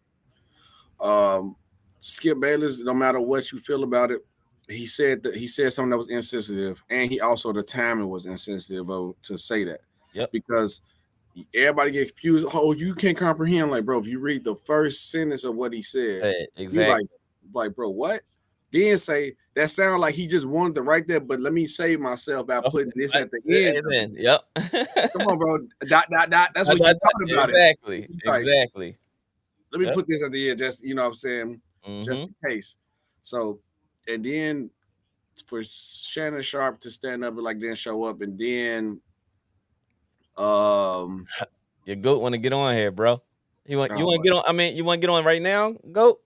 Skip Bayless, no matter what you feel about it, he said something that was insensitive, and he also the timing was insensitive to say that. Yep. Because everybody get confused. Oh, you can't comprehend. Like, bro, if you read the first sentence of what he said, exactly. You like, bro, what? Then say that sound like he just wanted to write that, but let me save myself by putting this at the end. Yep. Come on, bro. Dot. That's what you thought about exactly. it. Exactly. Let me put this at the end, just what I'm saying, just in case. So, and then for Shannon Sharp to stand up and like then show up, and then your goat want to get on here, bro. You want to get on? I mean, you want to get on right now, goat?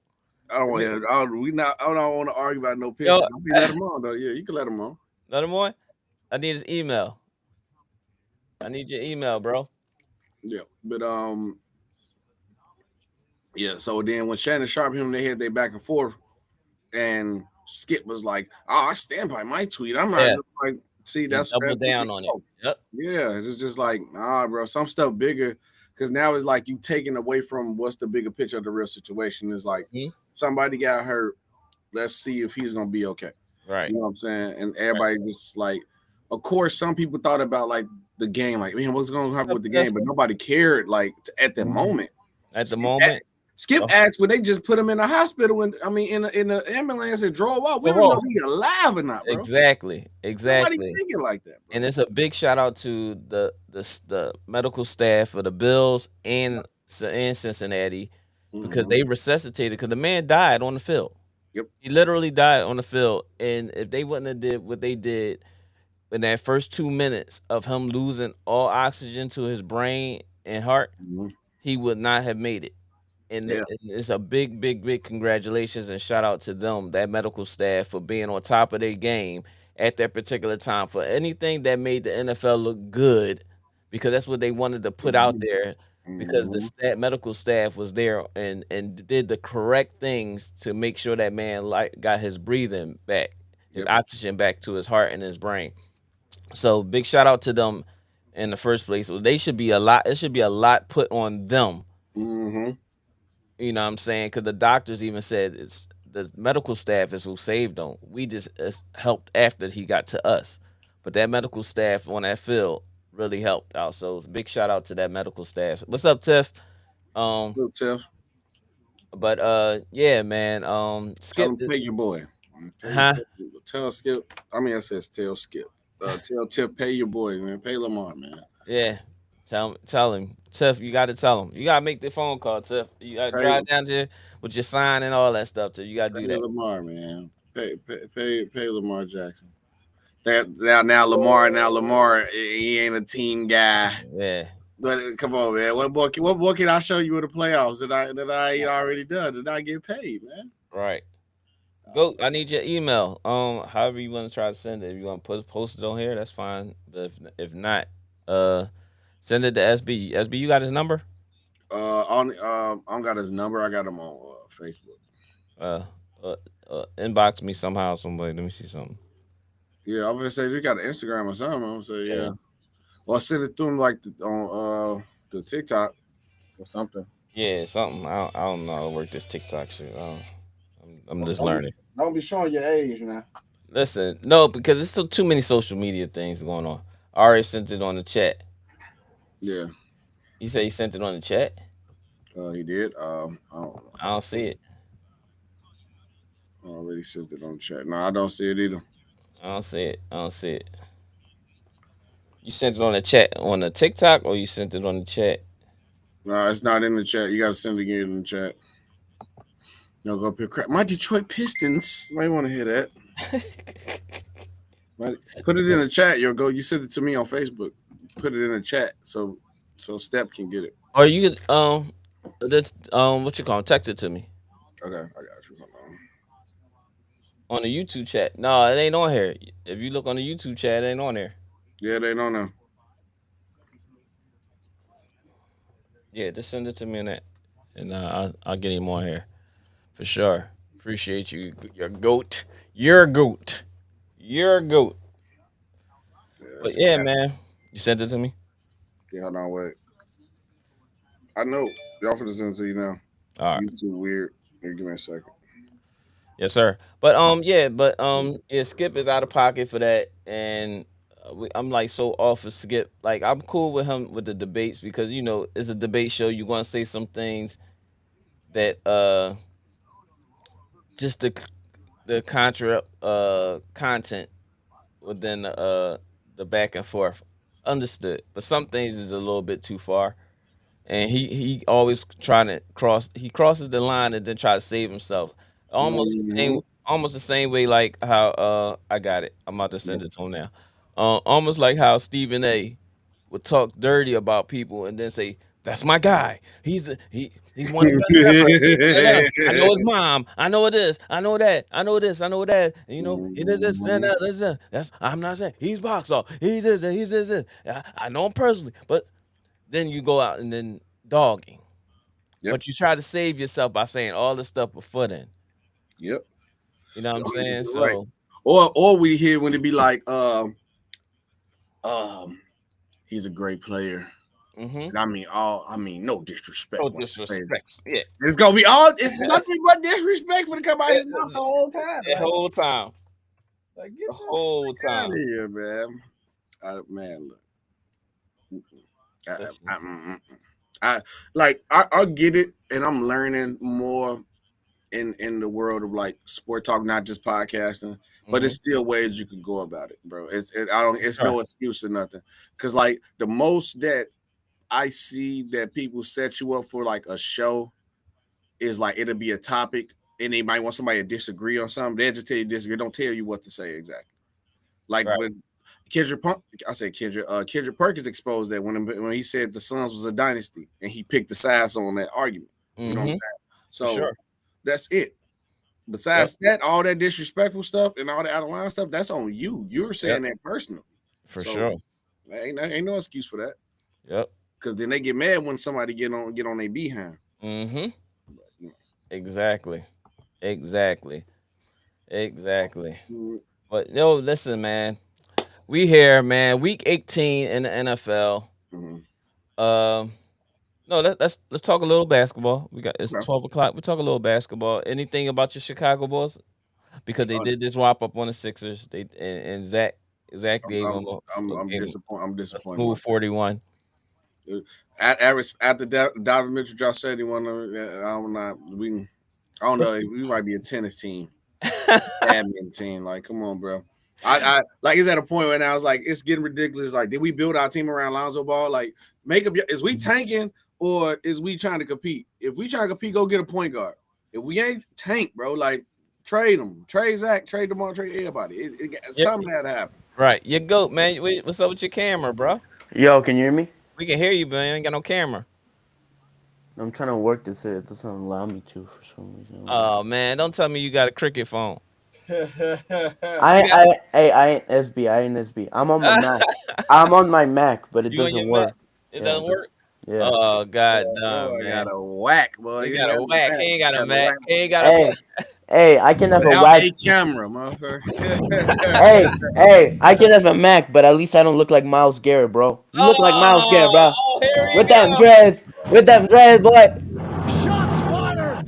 I don't want to. I don't want to argue about no pictures. Let him on though. Yeah, you can let him on. Let him on. I need his email. I need your email, bro. Yeah, but yeah. So then when Shannon Sharp and him, they had their back and forth, and Skip was like, "Oh, I stand by my tweet. I'm not like, see, that's double down on it. Yep. Yeah, it's just like, nah, bro. Some stuff bigger, because now it's like you taking away from what's the bigger picture of the real situation. It's like somebody got hurt. Let's see if he's gonna be okay. Right. You know what I'm saying? And everybody just like, of course, some people thought about like the game, like, man, what's gonna happen with the game? But nobody cared like at the moment. At the moment. Skip asked when they just put him in the hospital, in the ambulance and drove off. We don't know if he's alive or not, bro. Exactly. Nobody thinking like that, bro. And it's a big shout out to the medical staff of the Bills and Cincinnati, because they resuscitated, because the man died on the field. Yep. He literally died on the field. And if they wouldn't have did what they did in that first 2 minutes of him losing all oxygen to his brain and heart, he would not have made it. And it's a big congratulations and shout out to them, that medical staff, for being on top of their game at that particular time, for anything that made the NFL look good, because that's what they wanted to put out there, because the medical staff was there and did the correct things to make sure that man got his breathing back, his oxygen back to his heart and his brain. So big shout out to them in the first place. So they should be it should be a lot put on them. You know what I'm saying? Because the doctors even said it's the medical staff is who saved him. We just helped after he got to us. But that medical staff on that field really helped out. So it's a big shout out to that medical staff. What's up, Tiff? What's up, Tiff? But yeah, man. Skip, pay your boy. Tell Skip. I mean, I says tell Skip. Tell Tiff, pay your boy, man. Pay Lamar, man. Yeah. Tell him, Tiff. You got to tell him. You got to make the phone call, Tiff. You got to drive down there with your sign and all that stuff. Tiff. You got to do that. Lamar, man. Pay Lamar Jackson. Now Lamar, he ain't a team guy. Yeah. But come on, man. What more can I show you in the playoffs that I ain't already done? Did I get paid, man? Right. Go. I need your email. However you want to try to send it. If you want to post it on here, that's fine. But if not, send it to SB. SB, you got his number? I don't got his number. I got him on Facebook. Inbox me somehow, somebody. Let me see something. Yeah, I'm gonna say you got an Instagram or something. I'm gonna say yeah. Well, send it through him like on the TikTok or something. Yeah, something. I don't know how to work this TikTok shit. I'm just learning. Don't be showing your age now. Listen, no, because there's still too many social media things going on. I already sent it on the chat. Yeah. You say you sent it on the chat? He did. I don't see it. I already sent it on the chat. No, I don't see it either. I don't see it. You sent it on the chat on the TikTok, or you sent it on the chat? No, it's not in the chat. You got to send it again in the chat. No, go up here. Crap. My Detroit Pistons. Might want to hear that. Put it in the chat. Yo, go. You sent it to me on Facebook. Put it in the chat so Step can get it. Or you could that's what you call it, text it to me Okay, I got you. Hold on the YouTube chat. No, it ain't on here. If you look on the YouTube chat, it ain't on there. Yeah, they don't know. Yeah, just send it to me in that, and I'll get him on here for sure. Appreciate you. You're a goat. You're a goat. You're a goat. But yeah, man, you sent it to me. Yeah, hold on, wait. I know. Y'all finna send it to you now. All right. You too weird. Here, give me a second. Yes, sir. But yeah, Skip is out of pocket for that, and I'm like so off of Skip. Like I'm cool with him with the debates because it's a debate show. You're gonna say some things that just the contra content within the back and forth. Understood, but some things is a little bit too far, and he always trying to crosses the line and then try to save himself. Almost the same way like how I got it. I'm about to send it to him now. Almost like how Stephen A would talk dirty about people and then say, "That's my guy. He's one of the best ever. I know his mom. I know this. I know that. I know this. I know that. And, he does this and that. That's I'm not saying he's box off. He's this. And he's this. I know him personally, but then you go out and then dogging. Yep. But you try to save yourself by saying all the stuff before then. Yep. You know what I'm saying? So, right. Or we hear when it be like, he's a great player. mm-hmm. And I mean, no disrespect. No disrespect. Yeah. It's gonna be it's nothing but disrespect for to come out his mouth the whole time. The whole time. Like get the whole time. Out of here, man. Man, look. I get it, and I'm learning more in the world of like sport talk, not just podcasting, but it's still ways you can go about it, bro. It's no excuse or nothing. Cause like the most that I see that people set you up for like a show is like it'll be a topic and they might want somebody to disagree on something. They'll just tell you disagree, don't tell you what to say exactly. Like when Kendrick Perkins exposed that when he said the Suns was a dynasty and he picked the sides on that argument. You know what I'm saying? So that's it. Besides that, all that disrespectful stuff and all that out of line stuff, that's on you. You're saying that personally. For sure. Ain't no excuse for that. Yep. Because then they get mad when somebody get on their behind. Mm-hmm. Exactly. But listen, man. We here, man. Week 18 in the NFL. No, let's talk a little basketball. It's 12 o'clock. We talk a little basketball. Anything about your Chicago Bulls? Because they did this whop up on the Sixers. And Zach gave them I'm disappointed. Smooth 41. After Donovan Mitchell dropped 71, I don't know. We might be a tennis team, badminton team. Like, come on, bro. I like it's at a point where now I was like, it's getting ridiculous. Like, did we build our team around Lonzo Ball? Like, is we tanking or is we trying to compete? If we trying to compete, go get a point guard. If we ain't tank, bro, like trade them, trade Zach, trade DeMar, trade everybody. Something had to happen. Right, you goat, man. What's up with your camera, bro? Yo, can you hear me? We can hear you, but you ain't got no camera. I'm trying to work this. It doesn't allow me to for some reason. Oh man, don't tell me you got a cricket phone. I ain't SB. I ain't SB. I'm on my Mac. I'm on my Mac, but it doesn't work. It doesn't work. Yeah. Oh god damn, man. Got a whack, boy. You got a whack. He ain't got a Mac. He ain't got a. Hey, I can have a whack camera, motherfucker. hey, I can have a Mac, but at least I don't look like Myles Garrett, bro. You look like Myles Garrett, bro. With them dreads, boy. Shots fired.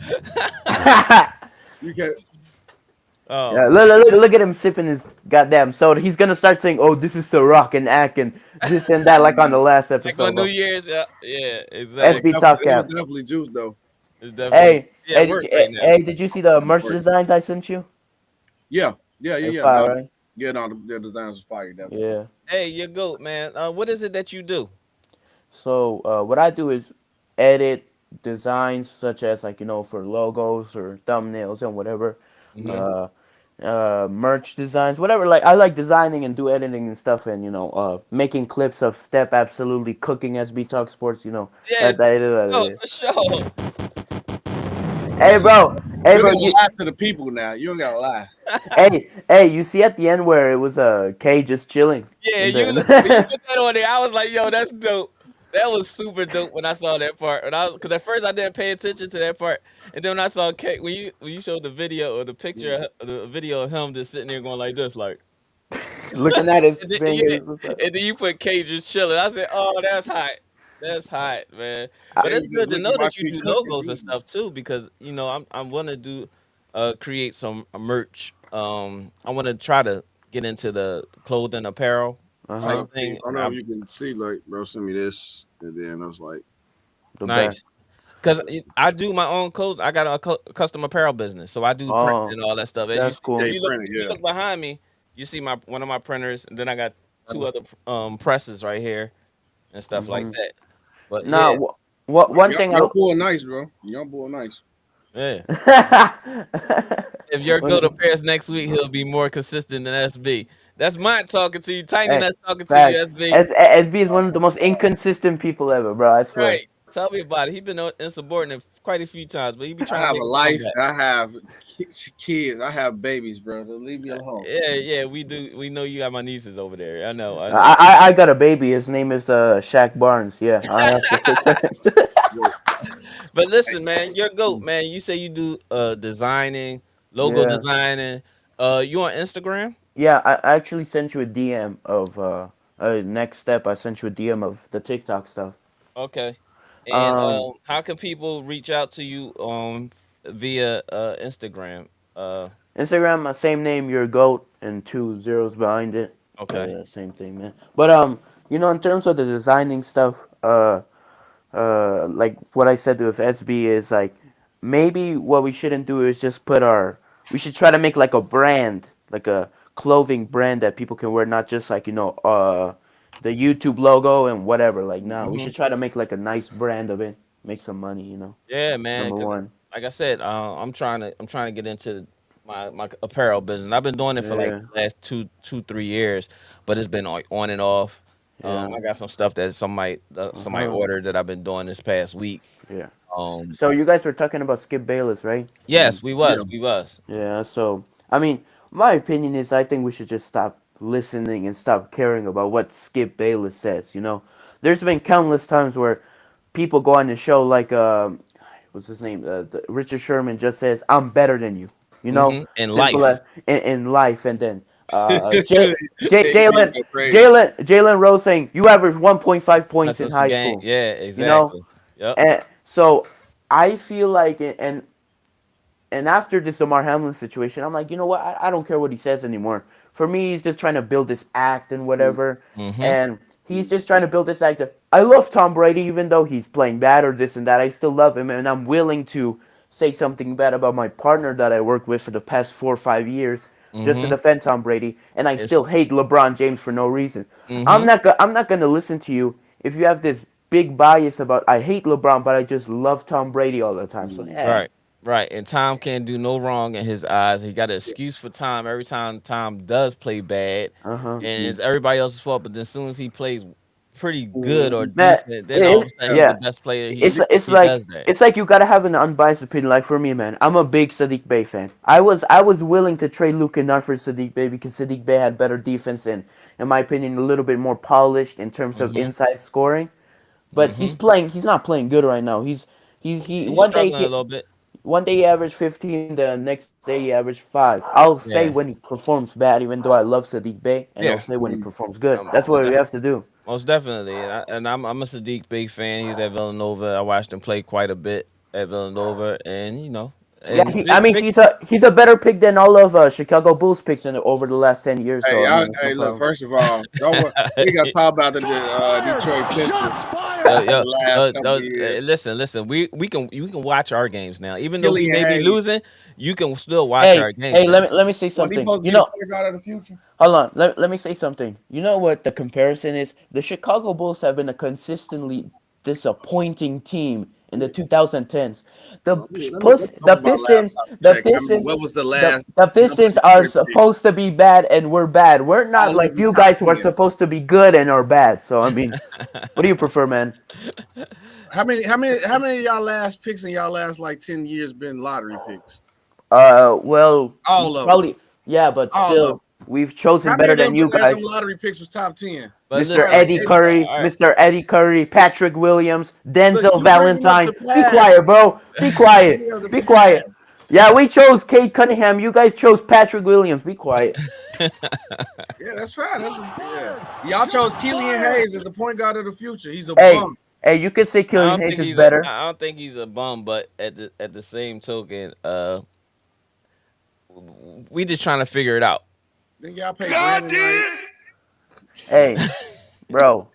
You can. Oh. Yeah, look at him sipping his goddamn soda. He's gonna start saying, "Oh, this is Ciroc and Ack and this and that," like on the last episode. Like on New Year's, yeah, exactly. SB Top Cap. It's definitely juice though. It's definitely. Hey, did you see the merch designs I sent you? Yeah. Fire, right? Yeah, no, their designs was fire, definitely. Yeah. Hey, your goat, man. What is it that you do? So what I do is edit designs such as like for logos or thumbnails and whatever, Mhm. uh, merch designs, whatever. Like I like designing and do editing and stuff, and making clips of Step absolutely cooking SB Talk Sports. Yes. Oh, That. for sure. Hey bro, hey You bro, gotta lie to the people now. You don't gotta lie. hey, you see at the end where it was K just chilling. Yeah, And you then when you put that on there, I was like, yo, that's dope. That was super dope when I saw that part. And because at first I didn't pay attention to that part, and then when I saw Kate, when you showed the video or the picture, the video of him just sitting there going like this, like, looking at his and then, yeah, fingers and stuff. and then you put Kate just chilling. I said, oh, that's hot. That's hot, man. But They it's was just good to looking know that watch you me do cook and logos and eat. stuff too, because I'm gonna do create some merch. I want to try to get into the clothing apparel I type Uh-huh. don't, thing. I don't know if you can see, like, bro, send me this. And then I was like, The best. Nice. Because I do my own clothes. I got a custom apparel business, so I do print Oh, and all that stuff. As you that's see, cool. if Jay you look, printed, if you yeah. look behind me, you see one of my printers, and then I got two other presses right here and stuff like Hmm. that. But Now, yeah, one thing Y'all boy nice, bro. Y'all boy nice. yeah. I. If your go to When- Paris next week, he'll be more consistent than SB. That's Mike talking to you. Tiny Hey, that's talking to you, facts. SB. SB is one of the most inconsistent people ever, bro. I swear. Right. Tell me about it. He been insubordinate quite a few times, but he be I trying to have make a a life. comeback. I have kids. I have babies, bro. So leave me alone. Yeah, yeah, we do. We know you got my nieces over there. I know, I know. I got a baby. His name is Shaq Barnes. Yeah, I have to take care. Look, But listen, man, you're goat, man. You say you do designing, logo Yeah, designing. You on Instagram? yeah. I actually sent you a DM of next step. I sent you a DM of the TikTok stuff. Okay. And Um, how can people reach out to you via Instagram? Instagram, my same name, your goat, and 2 zeros behind it. Okay. Yeah, same thing, man. But in terms of the designing stuff, like what I said with SB is like maybe what we shouldn't do is just put we should try to make like a brand, like a clothing brand that people can wear, not just like the YouTube logo and whatever. Like now, we Hmm. should try to make like a nice brand of it, make some money. Yeah, man. Number 'Cause one. like I said, I'm trying to get into my apparel business. I've been doing it for like Yeah, the last 2, 3 years, but it's been on and off. yeah. I got some stuff that somebody Uh-huh. ordered that I've been doing this past week. Yeah. Um, So you guys were talking about Skip Bayless, right? yes, And we yeah. was, we was. yeah, so I mean, my opinion is I think we should just stop listening and stop caring about what Skip Bayless says. There's been countless times where people go on the show like what's his name? Richard Sherman just says, "I'm better than you." In Simple life, as in life, and then Hey, he go crazy. Jalen Rose saying, "You averaged 1.5 points that's in what's the high game. school." Yeah, You know, exactly. Yep. and so I feel like and after this Damar Hamlin situation, I'm like, you know what? I don't care what he says anymore. For me, he's just trying to build this act and whatever. Mm-hmm. And he's just trying to build this act. I love Tom Brady, even though he's playing bad or this and that. I still love him, and I'm willing to say something bad about my partner that I worked with for the past 4 or 5 years just to Mm-hmm. defend Tom Brady. And I It's still hate LeBron James for no reason. mm-hmm. I'm not gonna listen to you if you have this big bias about I hate LeBron, but I just love Tom Brady all the time. So yeah. Right. Right. And Tom can't do no wrong in his eyes. He got an excuse for Tom every time Tom does play bad. Uh huh. And it's everybody else's fault. But then as soon as he plays pretty good or Matt, decent, then all of a sudden he's the yeah, best player. it's He does that. like you gotta have an unbiased opinion. Like for me, man, I'm a big Sadiq Bey fan. I was willing to trade Luke Kennard for Sadiq Bey because Sadiq Bey had better defense and, in my opinion, a little bit more polished in terms of Mm-hmm. inside scoring. But Mm-hmm. he's not playing good right now. He He's struggling a little bit. one day he averaged 15, the next day he averaged 5. I'll say Yeah. when he performs bad, even though I love Sadiq Bey, and I'll Yeah. say when he performs good. That's Most what we have to do. most definitely. And I'm a Sadiq big fan. He's at Villanova. I watched him play quite a bit at Villanova. And, Yeah, and I big, mean big, he's a better pick than all of Chicago Bulls picks over the last 10 years. So Hey, I mean, it's no hey, look. problem. First of all, we got to talk about the Detroit Pistons. yo, The last couple of years. listen. We can watch our games now, even though we Killian may be Hayes. losing. You can still watch Hey, our games hey, now. let me say When he something. supposed to You be the know, point guard of the future? hold on. Let me say something. You know what the comparison is? The Chicago Bulls have been a consistently disappointing team in the 2010s. Well, let's talk about laptop check. I mean, what was the last The number Pistons are Detroit pick? supposed to be bad and we're bad. We're not All of like them you top guys who are 10. supposed to be good and are bad. So I mean, what do you prefer, man? How many of y'all last picks in y'all last like 10 years been lottery picks? Well, All of them. probably yeah, but All of them. still, we've chosen How many better of them than you of them guys. lottery picks was top 10? But Mr. listen, Eddie Curry, all right. Mr. Eddie Curry, Patrick Williams, Look, Denzel you bringing up the Valentine. Be past. quiet, bro. Be quiet. Bringing up the Be past. quiet. Yeah, we chose Kate Cunningham. You guys chose Patrick Williams. Be quiet. Yeah, that's fine. Y'all chose Killian Hayes as the point guard of the future. He's a Hey, bum. hey, you could say I Killian don't Hayes think is he's better. I don't think he's a bum, but at the same token, we just trying to figure it out. Then y'all pay Brandon Knight. Hey, bro,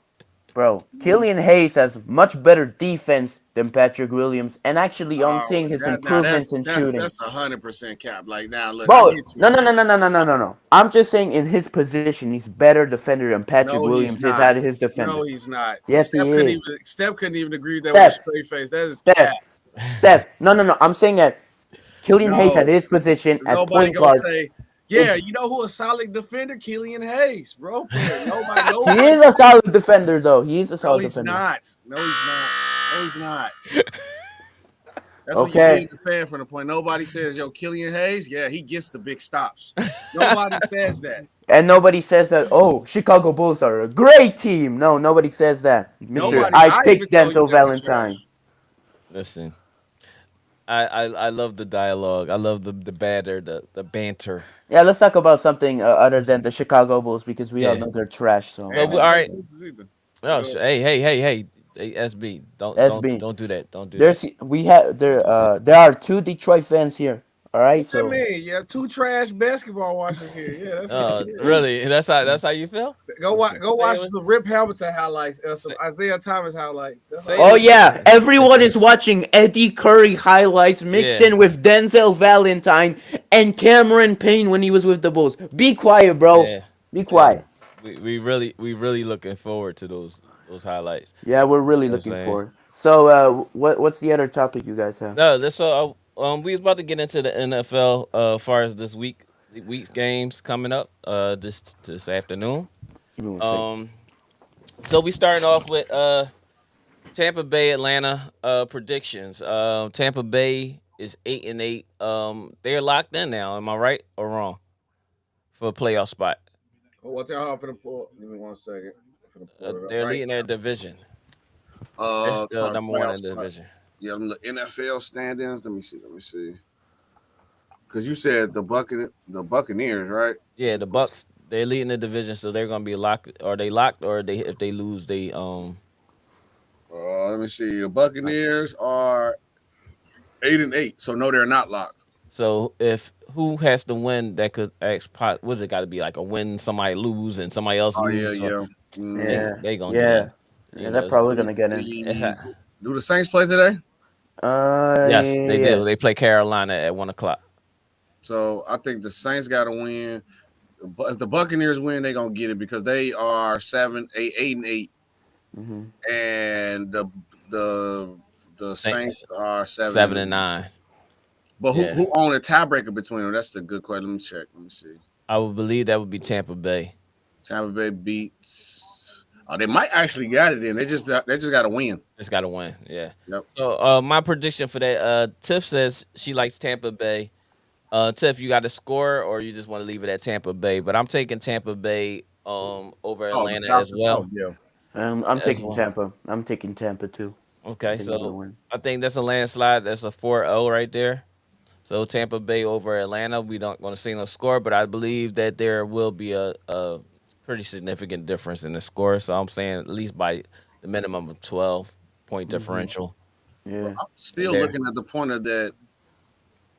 Killian Hayes has much better defense than Patrick Williams, and actually, I'm seeing his improvements in shooting. That's 100% cap. Like now, look, I Bro, get you. no. I'm just saying in his position, he's better defender than Patrick No, he's Williams is not. at his defender. No, he's not. Yes, he is. Steph couldn't even agree with that with a Steph, straight face. That is Steph, cap. Steph. No. I'm saying that Killian Hayes at No, his position at nobody point gonna guard. say, yeah, you know who a solid defender? Killian Hayes, bro. He Nobody. is a solid defender, though. He is a No, solid he's defender. not. No, he's not. No, he's not. That's what you Okay. need the fan from the point. Nobody says, yo, Killian Hayes, yeah, he gets the big stops. Nobody says that. And nobody says that, oh, Chicago Bulls are a great team. No, nobody says that. Mr. Nobody. I I picked even told you Denzel they were trash. Valentine. Listen, I love the dialogue. I love the banter, the banter. Yeah, let's talk about something other than the Chicago Bulls because we all Yeah. know they're trash. So Well, And all right. either. Oh, hey, SB, SB. don't do that. Don't do there's there are two Detroit fans here. All right, What that so mean? Yeah, two trash basketball watchers here. Yeah, that's that. Really? That's how you feel? Go watch Say- some Rip Hamilton highlights, some Isaiah Thomas highlights. That's Say all. oh it. yeah, everyone is watching Eddie Curry highlights mixed Yeah. in with Denzel Valentine and Cameron Payne when he was with the Bulls. Be quiet, bro. Yeah. Be quiet. We really looking forward to those highlights. Yeah, we're really You know what I'm looking saying? for it. So, what's the other topic you guys have? No, that's we was about to get into the NFL as far as week's games coming up this afternoon. Give me 1 second. So we starting off with Tampa Bay Atlanta predictions. Tampa Bay is 8-8. They're locked in now. Am I right or wrong for a playoff spot? What's that hard for the pull? Give me 1 second. For the pull it up They're right leading their division. They're still number one in the division. Yeah, the NFL standings. Let me see. Because you said the Buccaneers, right? Yeah, the Bucks. They're leading the division, so they're gonna be locked. Are they locked, or if they lose, they Let me see. The Buccaneers are 8-8, so no, they're not locked. So if who has to win, that could what's it got to be like a win? Somebody lose and somebody else Oh lose. yeah. So Yeah, they gonna get in. yeah, they're probably gonna get in. Do the Saints play today? Yes, they do. yes. They play Carolina at 1:00. So I think the Saints got to win. If the Buccaneers win, they're gonna get it because they are 8-8, Mhm. and the Saints are 7-9. But Yeah. who own a tiebreaker between them? That's the good question. Let me check. Let me see. I would believe that would be Tampa Bay. Tampa Bay beats. Oh, they might actually got it in. They just got to win. Just got to win. Yeah. Yep. So my prediction for that, Tiff says she likes Tampa Bay. Tiff, you got to score, or you just want to leave it at Tampa Bay? But I'm taking Tampa Bay over Atlanta as well. Yeah. I'm As taking well. Tampa. I'm taking Tampa too. Okay, I think they're gonna so win. I think that's a landslide. That's a 4-0 right there. So Tampa Bay over Atlanta. We don't going to see no score, but I believe that there will be a pretty significant difference in the score. So I'm saying at least by the minimum of 12-point differential. Yeah. I'm still Yeah. looking at the point of that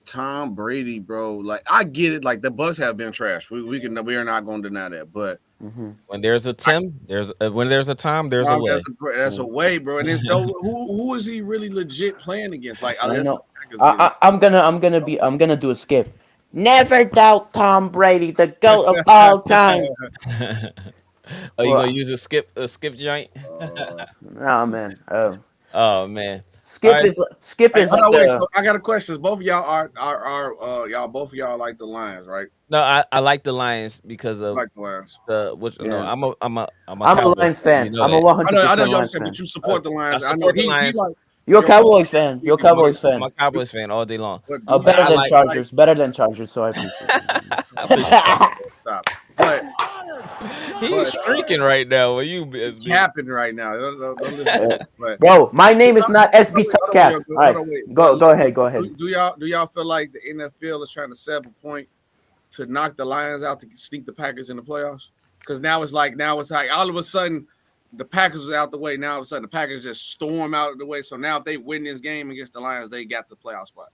Tom Brady, bro. Like I get it. Like the Bucks have been trash. We are not going to deny that. But When there's a Tim, when there's a time, there's a way. that's a way, bro. And it's no who is he really legit playing against? Like I that's know. the Packers I'm gonna do a skip. Never doubt Tom Brady, the GOAT of all time. Oh, you Well, gonna use a skip joint? nah, man. Oh man. Skip All right. is Hold on, like wait. So I got a question. Both of y'all are y'all. Both of y'all like the Lions, right? No, I like the Lions because of Like the Lions. no, Yeah. I'm a I'm a Cowboys Lions fan. fan. You know I'm a that. 100% I know you Lions said, fan. but you support the Lions. I I know support the he Lions. like You're a Cowboys fan. You're a Cowboys I'm fan. a Cowboys fan all day long. But do Better I than like- Chargers. Better than Chargers. So I appreciate For sure. stop. But He's streaking right now. Well, you it's capping right now. Don't listen to it. But Bro, my name is not SB hold on, Topcat. hold All right, on, wait. go ahead. Go ahead. Do y'all feel like the NFL is trying to set up a point to knock the Lions out to sneak the Packers in the playoffs? Because now it's like all of a sudden the Packers are out the way. Now all of a sudden the Packers just storm out of the way. So now if they win this game against the Lions, they got the playoff spot.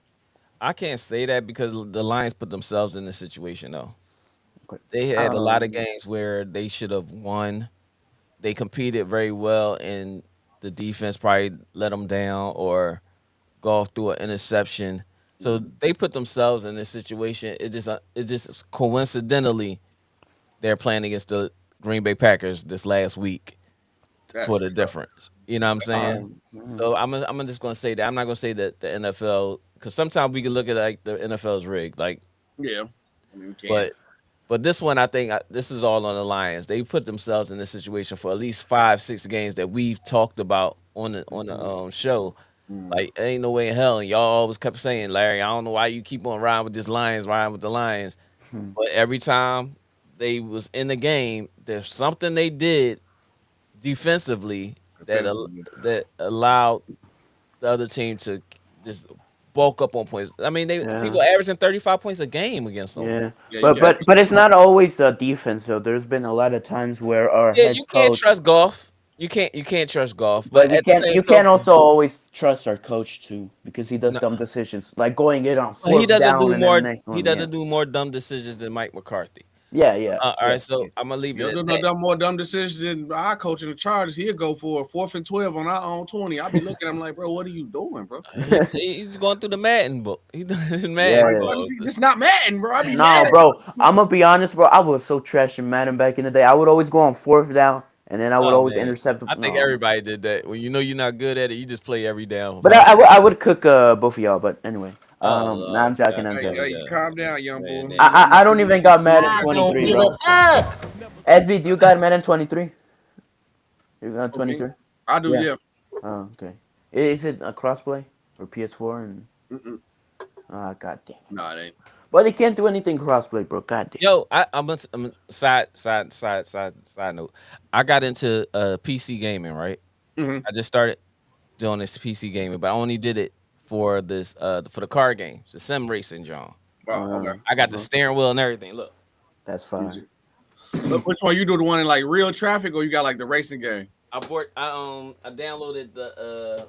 I can't say that because the Lions put themselves in this situation though. They had a lot of games where they should have won. They competed very well, and the defense probably let them down or golf through an interception. So they put themselves in this situation. It just coincidentally they're playing against the Green Bay Packers this last week for the difference. You know what I'm saying? So I'm just gonna say that I'm not gonna say that the NFL, because sometimes we can look at like the NFL's rigged, like Yeah, I mean, we can. but this one, I think this is all on the Lions. They put themselves in this situation for at least 5-6 games that we've talked about on the show. Like, ain't no way in hell. And y'all always kept saying, Larry, I don't know why you keep on riding with riding with the Lions. But every time they was in the game, there's something they did defensively that allowed the other team to just bulk up on points. I mean, people averaging 35 points a game against them. Yeah, but it's not always the defense though. There's been a lot of times where our head You coach. can't trust golf. You can't trust golf. But But at the same you can't also always trust our coach too because he does dumb decisions like going in on fourth he doesn't down do and more. then the next one. He doesn't do more dumb decisions than Mike McCarthy. Yeah. All right, so I'm gonna leave it. You'll At do that. more dumb decisions than our coach in the Chargers. He'll go for a 4th and 12 on our own 20. I'll be looking at him like, bro, what are you doing, bro? He's going through the Madden book. He's Madden. Yeah. What is he? This is not Madden, bro. I mean, No, bro. I'm gonna be honest, bro. I was so trash in Madden back in the day. I would always go on fourth down, and then I would always intercept. I think everybody did that. When you know you're not good at it, you just play every down. But I would cook both of y'all. But anyway, nah, I'm joking. I'm joking. Hey, calm down, young boy. I don't even got Madden 23, bro. SB, do you got Madden 23? You got 23? I do, yeah. Oh, okay. Is it a crossplay or PS4? And god damn. No, it ain't. But they can't do anything crossplay, bro. God damn. Yo, I'm a side note. I got into PC gaming, right? I just started doing this PC gaming, but I only did it for this for the car games, the sim racing, John. Okay. I got the steering wheel and everything. Look, That's fine. Look, which one you do? The one in like real traffic, or you got like the racing game? I downloaded the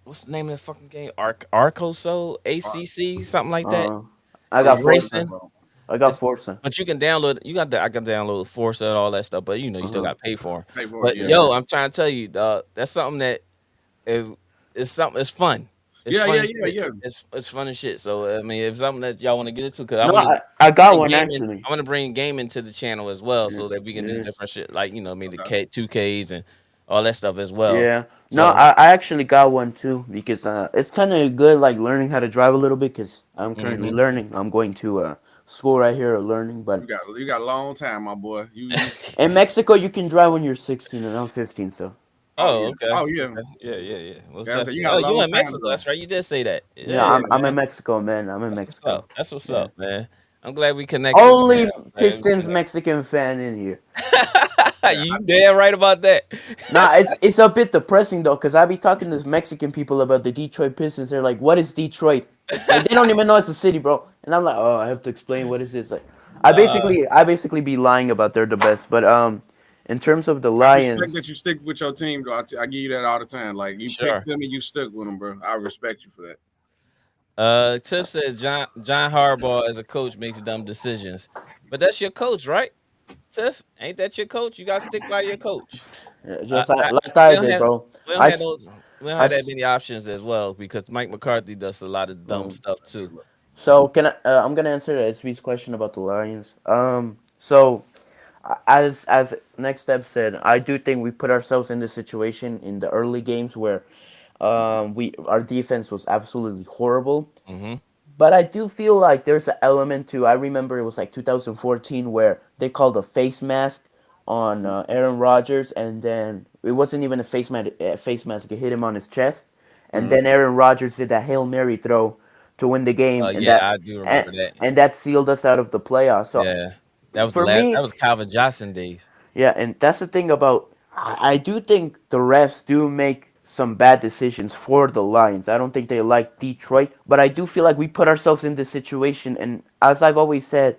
what's the name of the fucking game? Arcoso ACC something like that. I got racing. Forza. I got Forza. But you can download. I can download Forza and all that stuff. But you still got to pay for them. But yeah. yo, I'm trying to tell you, that's something that it's something. It's fun. It's fun as shit. It's fun as shit. So I mean, if something that y'all want to get into, because I got one actually. I want to bring gaming to the channel as well, so that we can do different shit, like maybe the 2Ks and all that stuff as well. Yeah. So, No, I actually got one too because it's kind of good, like learning how to drive a little bit because I'm currently learning. I'm going to school right here learning, but you got a long time, my boy. in Mexico you can drive when you're 16 and I'm 15, so. Oh, okay. Oh, yeah. Yeah. So you in Mexico? That's right. You did say that. Yeah, I'm in Mexico, man. I'm in Mexico. That's what's up, man. I'm glad we connected. Only Pistons Mexican fan in here. You damn right about that. Nah, it's a bit depressing though, cause I be talking to Mexican people about the Detroit Pistons. They're like, "What is Detroit?" Like, they don't even know it's a city, bro. And I'm like, "Oh, I have to explain what is this." Like, I basically be lying about they're the best, but in terms of the Lions, I respect that you stick with your team, though. I give you that all the time. Like you pick them and you stuck with them, bro. I respect you for that. Tiff says John Harbaugh as a coach makes dumb decisions, but that's your coach, right? Tiff, ain't that your coach? You got to stick by your coach. Just I like we I don't did, have bro. we don't I, have s- those we don't I have that s- many options as well because Mike McCarthy does a lot of dumb um, stuff too. so can I? I'm gonna answer SB's question about the Lions. So as next step said, I do think we put ourselves in this situation in the early games where we our defense was absolutely horrible. Hmm. But I do feel like there's an element to. I remember it was like 2014 where they called a face mask on Aaron Rodgers, and then it wasn't even a face mask. Face mask. It hit him on his chest, and Mhm. then Aaron Rodgers did that Hail Mary throw to win the game, and Yeah, I do and, remember that. and that sealed us out of the playoffs. So Yeah, that was the for last. That me, was Calvin Johnson days. yeah, and that's the thing about. I do think the refs do make some bad decisions for the Lions. I don't think they like Detroit, but I do feel like we put ourselves in this situation. And as I've always said,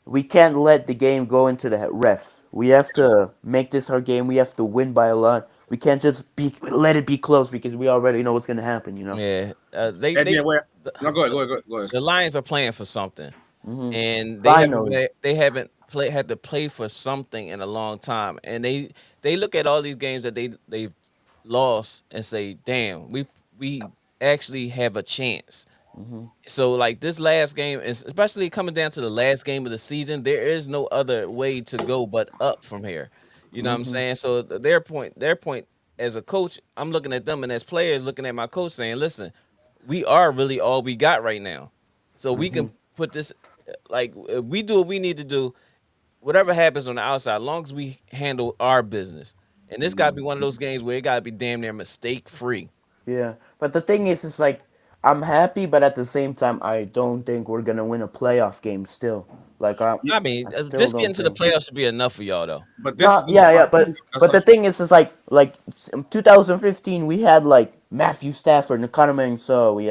we can't let the game go into the refs. We have to make this our game. We have to win by a lot. We can't just let it be close because we already know what's gonna happen. You know. Yeah, And then where? the, No, go ahead, the go ahead, go ahead, go ahead. the Lions are playing for something, and Finally. they haven't had to play for something in a long time, and they look at all these games that they've lost and say, "Damn, we actually have a chance." So like this last game, especially coming down to the last game of the season, there is no other way to go but up from here. You know what I'm saying? So their point as a coach, I'm looking at them, and as players looking at my coach saying, "Listen, we are really all we got right now. So we can put this like if we do what we need to do. Whatever happens on the outside, as long as we handle our business." And this got to be one of those games where it got to be damn near mistake free. Yeah, but the thing is, it's like I'm happy, but at the same time, I don't think we're gonna win a playoff game. Still, like Yeah, I mean, I still just don't getting to the think. playoffs should be enough for y'all though. but No, this is yeah, what yeah, that's but what the thing is like in 2015, we had like Matthew Stafford, Nakano So we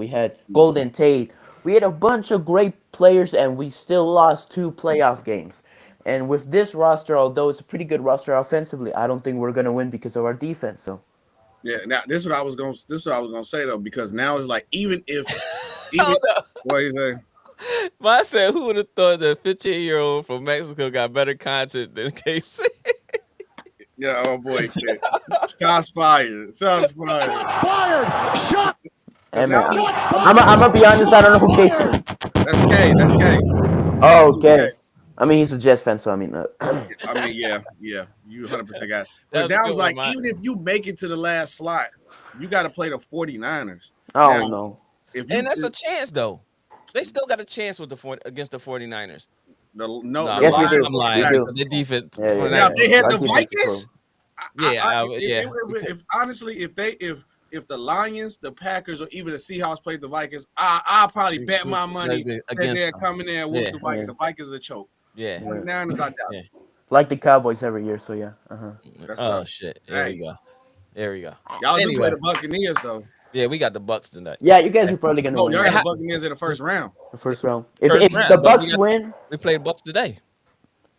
had Golden Tate. We had a bunch of great players, and we still lost two playoff games. And with this roster, although it's a pretty good roster offensively, I don't think we're gonna win because of our defense. So. yeah. Now this is what I was gonna say though, because now it's like even Hold up. what you say. But I said, who would have thought that 15-year-old from Mexico got better content than KC? Yeah, oh boy, shit. Shots fired. Shots fired. Fired! Shot! Hey Because man, now look, I'm gonna be honest. I don't know who Casey is. that's K. That's K. Oh, Casey is K. okay. I mean, he's a Jets fan, so I mean, I mean, yeah, you 100% got it. That But was a now good it's one, like, man. even if you make it to the last slot, you got to play the 49ers. I Now, don't know. if And you that's a chance, though. They still got a chance with the against the 49ers. no, No, the Yes, we Lions do. I'm or the We lying. do. Packers. The defense, Yeah, yeah, Now, if 49ers. they yeah. had Our the defense is Vikings, horrible. Yeah. if honestly, if the Lions, the Packers, or even the Seahawks played the Vikings, I'll probably bet my money that Against they're them. coming in and whoop Yeah, the Yeah, Vikings. The Vikings are choke. yeah, 49ers, I doubt yeah. it. like the Cowboys every year. So yeah. That's Oh tough. shit. There we Hey, go. There we go. y'all do play Anyway, the Buccaneers though. yeah, we got the Bucks tonight. Yeah, you guys are probably gonna Oh, win y'all got that the Buccaneers in the first round. the first round. If First the round, but Bucks win, we played Bucks today.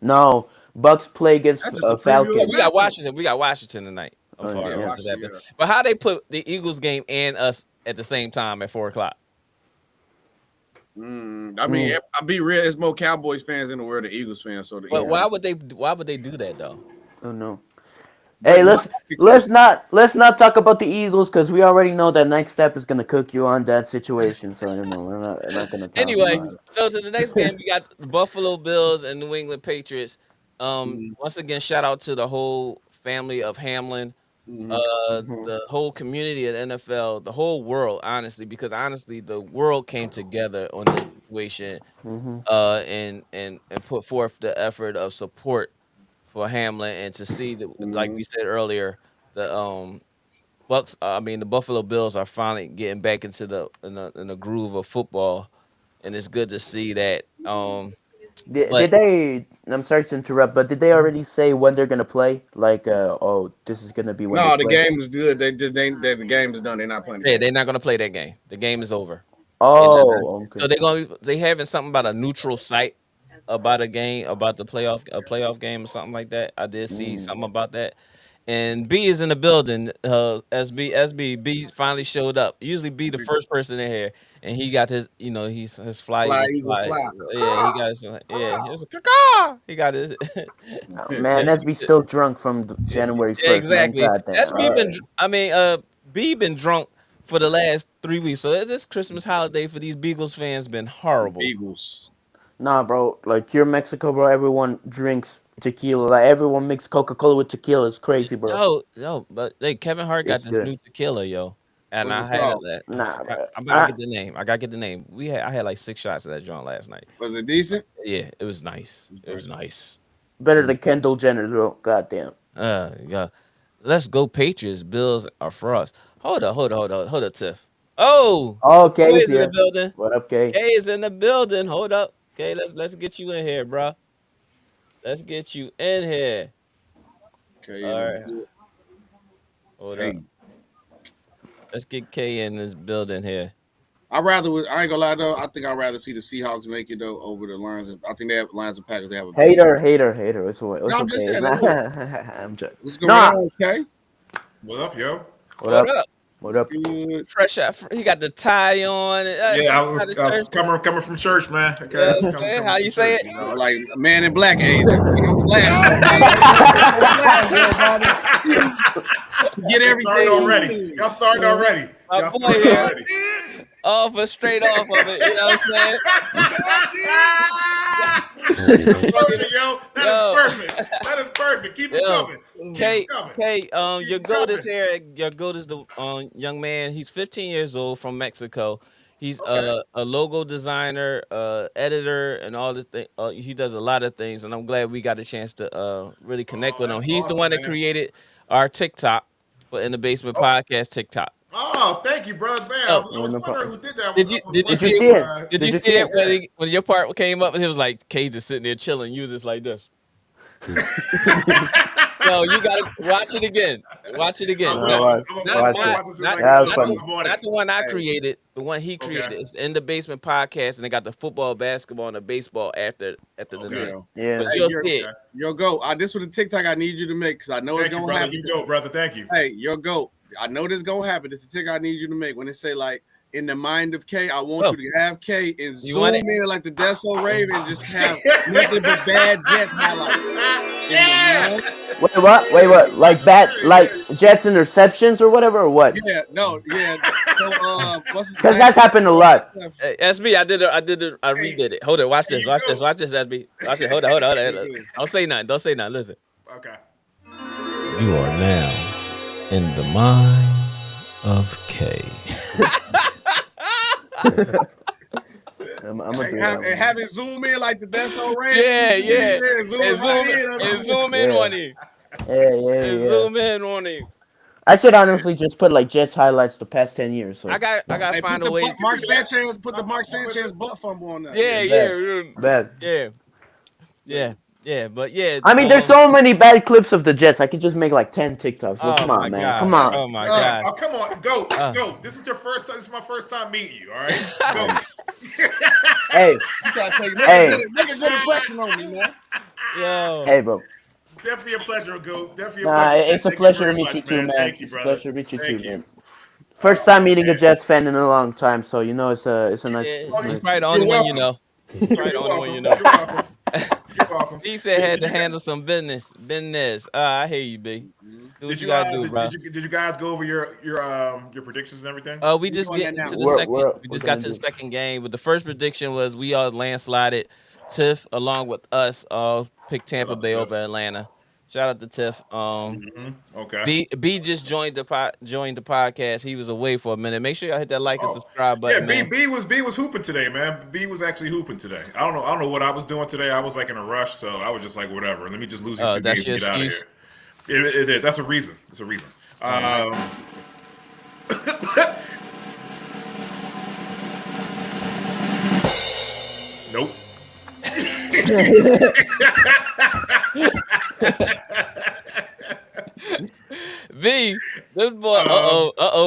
no, Bucks play against That's just a preview Yeah, of Falcons. the we got matchup. Washington. We got Washington tonight. I'm Oh yeah, sorry. Yeah, yeah. After that, Washington. Yeah. but how they put the Eagles game and us at the same time at 4 o'clock? I mean, I'll be real. It's more Cowboys fans in the world than Eagles fans. So the But Eagles. why would they? Why would they do that though? Oh no. But Hey, let's because let's not talk about the Eagles because we already know that next step is gonna cook you on that situation. So you know we're not gonna talk Anyway, about so to the next game, we got the Buffalo Bills and New England Patriots. Mhm. Once again, shout out to the whole family of Hamlin, Mhm. the whole community at NFL, the whole world, honestly, because honestly, the world came together on this situation, and put forth the effort of support for Hamlin, and to see that, like we said earlier, the Bucks. I mean, the Buffalo Bills are finally getting back into the groove of football, and it's good to see that. But Did they? I'm sorry to interrupt, but did they already say when they're gonna play? Like, oh, this is gonna be when they No, the play. game is good. The game is done. They're not playing the yeah, game. they're not gonna play that game. The game is over. Oh, okay. So they having something about a neutral site about a game, about the playoff game or something like that. I did see something about that, And B is in the building. B finally showed up. Usually B the first person in here, and he got his, his fly Fly eagle Eagle fly. fly. Yeah, he got his. Yeah, he was a caw. He got his. Oh, man, that's be still drunk from January 1st, man. Exactly. Goddamn. That's B been. B been drunk for the last 3 weeks. So this Christmas holiday for these Beagles fans been horrible. Eagles. Nah, bro. Like, here in Mexico, bro, everyone drinks tequila. Like, everyone mix Coca-Cola with tequila. It's crazy, bro. Yo, but Kevin Hart got It's this good. new tequila, yo. And What's I it had called? that. Nah, bro. I'm about to get the name. I gotta get the name. I had like 6 shots of that joint last night. Was it decent? Yeah, it was nice. It was nice. Better than Kendall Jenner, bro. Goddamn. Yeah. Let's go Patriots. Bills are for us. Hold up, Tiff. Oh, Oh, Kay Kay's is in the here. building. What up, Kay? Kay is in the building. Hold up. Okay, let's get you in here, bro. Let's get you in here. Okay. All right. Hold up. Let's get Kay in this building here. I ain't gonna lie though. I think I'd rather see the Seahawks make it though over the Lions. I think they have Lions and Packers. They have a Hater. It's No, okay. I'm just saying, I'm joking. What's going on, okay? What up, yo? What up? What up? Good. Fresh out. He got the tie on. Yeah, I was coming from church, man. Okay, Yeah, man, how you say it? You know, like man in black age. Get everything already. Y'all started already. My Y'all boy started here. already. Straight off of it. You know what I'm saying? Perfect, yo. That is perfect. Keep it coming. Kay, Keep your it goat coming. is here. Your goat is the young man. He's 15 years old from Mexico. He's a logo designer, editor, and all this thing. He does a lot of things, and I'm glad we got a chance to really connect with him. that's He's the awesome, one that man. created our TikTok for In the Basement podcast TikTok. Oh, thank you, brother. Man, I was wondering who did that. Did you see it? Did you see it when your part came up and he was like, Kay just sitting there chilling, you just like this. No, you gotta watch it again. Watch it again. Not the one I created. The one he created is In the Basement podcast, and they got the football, basketball, and the baseball after the night. Yeah. But you'll see it. Yo, go. This was the TikTok I need you to make because I know it's gonna happen. You go, brother. Thank you. Hey, yo, go. I know this gonna happen. It's the TikTok I need you to make when they say like in the mind of K. I want you to have K and zoom in like the Death So Raven and just have nothing but bad Jets highlights. Yeah. Wait, what? Like Jets interceptions or whatever, or what? Yeah, no, yeah. So, because that's happened a lot. Hey, SB, I redid it. Hold it. Watch this, SB. Watch it. Hold it. Don't say nothing. Listen. Okay. You are now in the mind of K. I'm gonna do that. And have it zoom in like the Death So Raven. Yeah. Zoom in on him. Yeah. Zoom in on him. I should honestly just put like Jets highlights the past 10 years. So I got to find a way. Mark Sanchez, put the Mark Sanchez butt fumble on there. Bad. Yeah. But yeah. I mean, there's so many bad clips of the Jets. I could just make like 10 TikToks. Well, come on, man. God. Come on. Oh my God. Oh, come on. Go. This is your first time. This is my first time meeting you. All right. Go. Hey. Make a good impression on me, man. Yo. Hey, bro. Definitely a pleasure, Go. Definitely a Nah, pleasure. it's a pleasure to meet you too, man. Thank you, It's a brother. pleasure to meet you Thank too, you. man. First time meeting a Jets fan in a long time, so you know it's a nice. He's probably the only one you know. You're welcome. He said had to handle some business. I hear you, B. Do what you gotta do, bro. Did you guys go over your predictions and everything? We just get into the second. We just got to the second game. But the first prediction was we all landslided. Tiff, along with us, picked Tampa Bay over Atlanta. Shout out to Tiff. Okay. B just joined the podcast. He was away for a minute. Make sure y'all hit that like and subscribe button. Yeah, B was hooping today, man. B was actually hooping today. I don't know what I was doing today. I was like in a rush, so I was just like, whatever. Let me just lose these 2 games and get out of here. It is. That's a reason. It's a reason. Nope. V, this boy,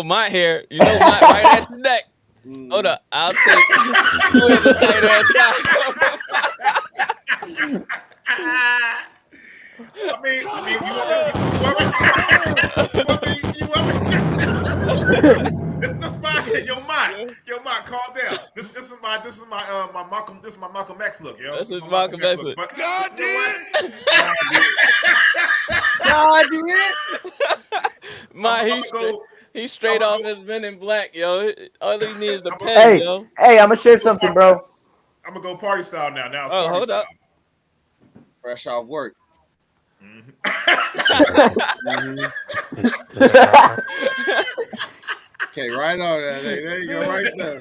my hair. You know, right at your neck. Hold up, I'll take who is the tight end? Yo, Mike, calm down. This is my Malcolm X look, yo. This is Malcolm X look. But God did. God did. He's straight off his Men in Black, yo. All he needs is the pen, yo. Hey, I'm gonna share something, bro. I'm gonna go party style now. Now it's Oh, party hold style. up. Fresh off work. Okay, right on that. There you go, right there.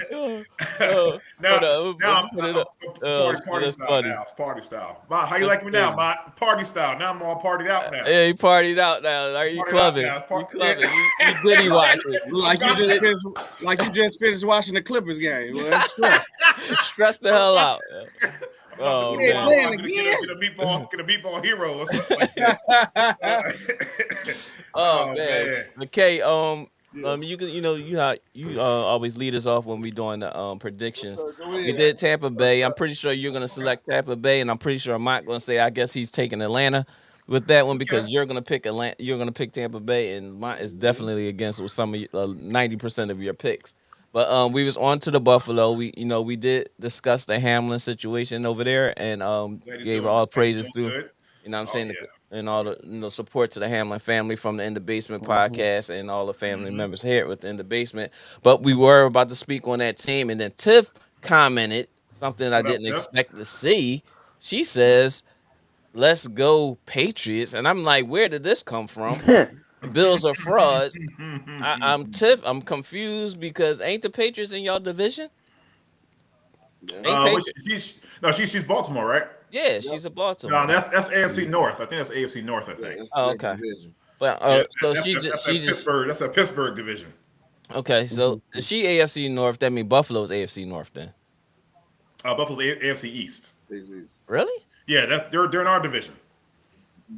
Party style now. It's party style. Ma, how you like me now, Ma? Party style. Now I'm all partied out now. Yeah, he partied out now. Are you clubbing? You clubbing? You diddy watching? Like you just finished watching the Clippers game. Well, Stress the hell out. Oh, man. Get a meatball hero or something like that. Oh man. Okay, you always lead us off when we doing the predictions. We did Tampa Bay. I'm pretty sure you're gonna select Tampa Bay, and I'm pretty sure I'm not gonna say I guess he's taking Atlanta with that one because you're gonna pick Atlanta. You're gonna pick Tampa Bay, and mine is definitely against with some of 90% of your picks. But we was on to the Buffalo. We did discuss the Hamlin situation over there, and gave all praises through. You know what I'm saying? And all the support to the Hamlin family from the In the Basement podcast and all the family members here within the basement. But we were about to speak on that team, and then Tiff commented something I didn't expect to see. She says, "Let's go Patriots," and I'm like, "Where did this come from?" Bills are frauds. I'm Tiff. I'm confused because ain't the Patriots in y'all division? She's Baltimore, right? Yeah, she's a Baltimore. No, that's AFC North. I think that's AFC North. I think. Oh, okay. Well, so that's a Pittsburgh division. Okay, so is she AFC North? That means Buffalo's AFC North then. Buffalo's AFC East. Really? Yeah, they're in our division.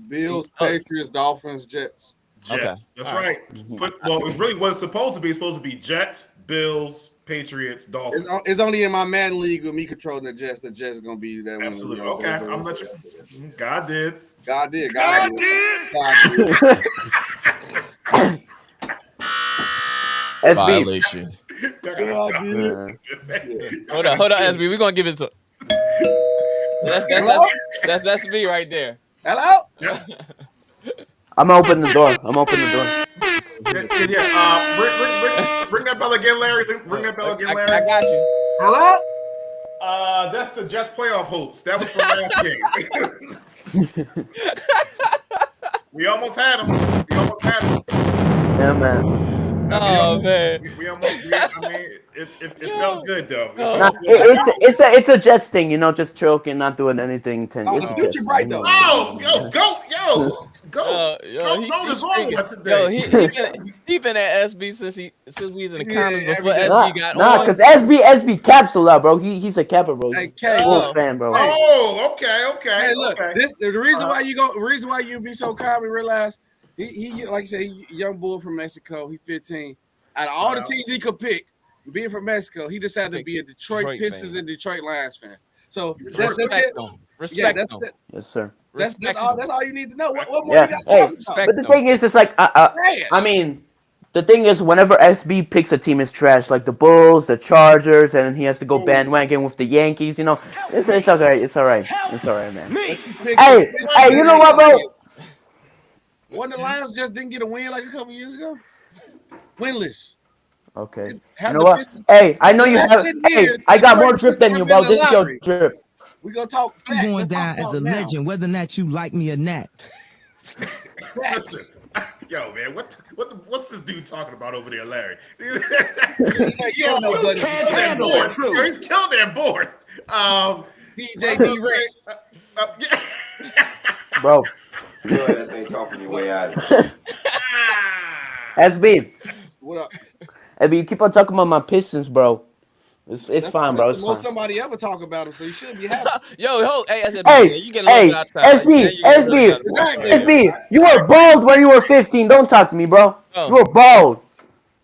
Bills, Patriots, Dolphins, Jets. Okay, that's right. But it's really what it's supposed to be. It's supposed to be Jets, Bills, Patriots, Dolphins. It's only in my Madden league with me controlling the Jets. The Jets are gonna be that. Absolutely. Okay, I'm gonna let you. God did. Violation. Hold on, SB. We're gonna give it to. That's me right there. Hello. Yeah. I'm gonna open the door. Ring that bell again, Larry. I got you. Hello. That's the Jets playoff hopes. That was from last game. We almost had him. Yeah, man. Oh man. We almost. It felt good though. It's a Jets thing, just choking, not doing anything. The future bright though. Go. He been at SB since we was in the comments before SB got on. Because SB caps a lot, bro. He's a capper, bro. Hey, Wolf fan, bro. Oh, okay. Hey, look, the reason why you be so calm and realize he like I said, young bull from Mexico. He 15. Out of all the teams he could pick, being from Mexico, he decided to be a Detroit Pistons and Detroit Lions fan. So Respect him. Yes, sir. That's all you need to know. What more you got to talk about? But the thing is, it's like I mean, the thing is, whenever SB picks a team, it's trash. Like the Bulls, the Chargers, and he has to go bandwagon with the Yankees. It's okay. It's all right. It's all right, man. Hey, you know what, bro? When the Lions just didn't get a win like a couple years ago, winless. Okay. You know what? Hey, I know you have. Hey, I got more drip than you, bro. This is your drip. We gonna talk. I'm going down as a legend, whether or not you like me or not. Listen, yo, man, what's this dude talking about over there, Larry? He's killing that board. DJ Bro. SB. What up? SB, you keep on talking about my Pistons, bro. It's fine, bro. It's the fine. most somebody ever talk about him, so you should be happy. You get a SB, you were bald when you were 15. Don't talk to me, bro. You were bald.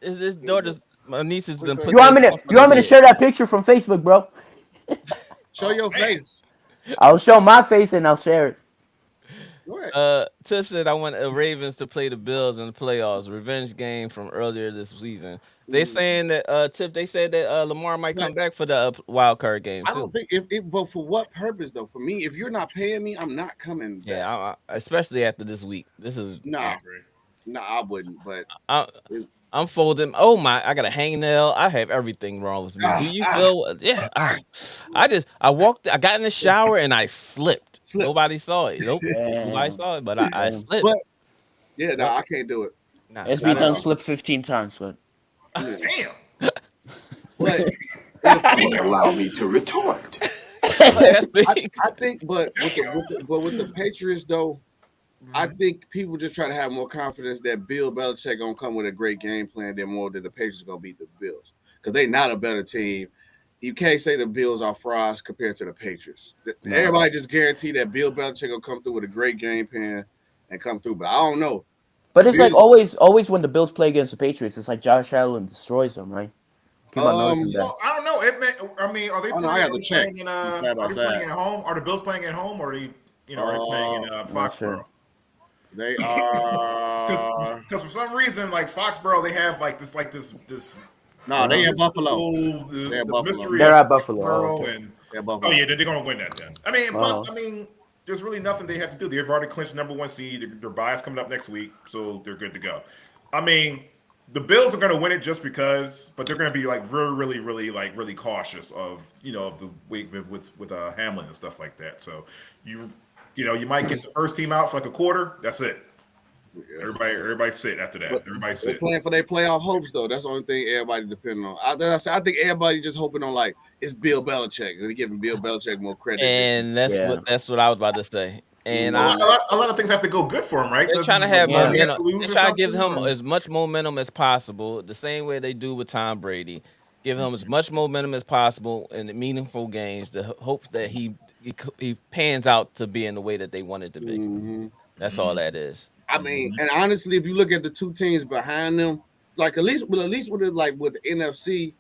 Is this daughter's my niece's been put You want me to share that picture from Facebook, bro? Show your face. I'll show my face and I'll share it. Go ahead. Tiff said I want the Ravens to play the Bills in the playoffs. Revenge game from earlier this season. They saying that Tiff. They said that Lamar might come back for the wild card game too. I don't think but for what purpose though? For me, if you're not paying me, I'm not coming back. Yeah, especially after this week. This is I wouldn't. But I'm folding. Oh my! I got a hangnail. I have everything wrong with me. Do you feel? Yeah. I walked. I got in the shower and I slipped. Nobody saw it. Nope. Nobody saw it, but I slipped. But, I can't do it. SB done slipped 15 times, but damn. But allow me to retort. I think, but with the Patriots though. I think people just try to have more confidence that Bill Belichick gonna come with a great game plan than more that the Patriots gonna beat the Bills because they not a better team. You can't say the Bills are frauds compared to the Patriots. No. Everybody just guarantee that Bill Belichick will come through with a great game plan and come through, but I don't know. But it's like always when the Bills play against the Patriots, it's like Josh Allen destroys them, right? Keep on noticing that. Well, I don't know. Are they playing? I have to check. Playing at home? Are the Bills playing at home, or are they, are they playing in Foxborough? They are because for some reason, like Foxborough, they have this. No, they have Buffalo. They're at Buffalo. They're at Buffalo. And, they're going to win that then. I mean, plus, there's really nothing they have to do. They've already clinched number 1 seed. Their bye is coming up next week, so they're good to go. I mean, the Bills are going to win it just because, but they're going to be like really cautious of of the week with Hamlin and stuff like that. So you might get the first team out for like a quarter. That's it. Everybody sit after that. Everybody sit. They're playing for their playoff hopes, though. That's the only thing everybody depending on. I think everybody just hoping on like it's Bill Belichick. They're giving Bill Belichick more credit. And that's what I was about to say. And a lot of things have to go good for him, right? They're trying to have momentum. They're trying to give him as much momentum as possible, the same way they do with Tom Brady. Give him as much momentum as possible in the meaningful games. The hope that he pans out to be in the way that they want it to be. Mm-hmm. That's all that is. I mean, and honestly, if you look at the two teams behind them, like at least with the NFC,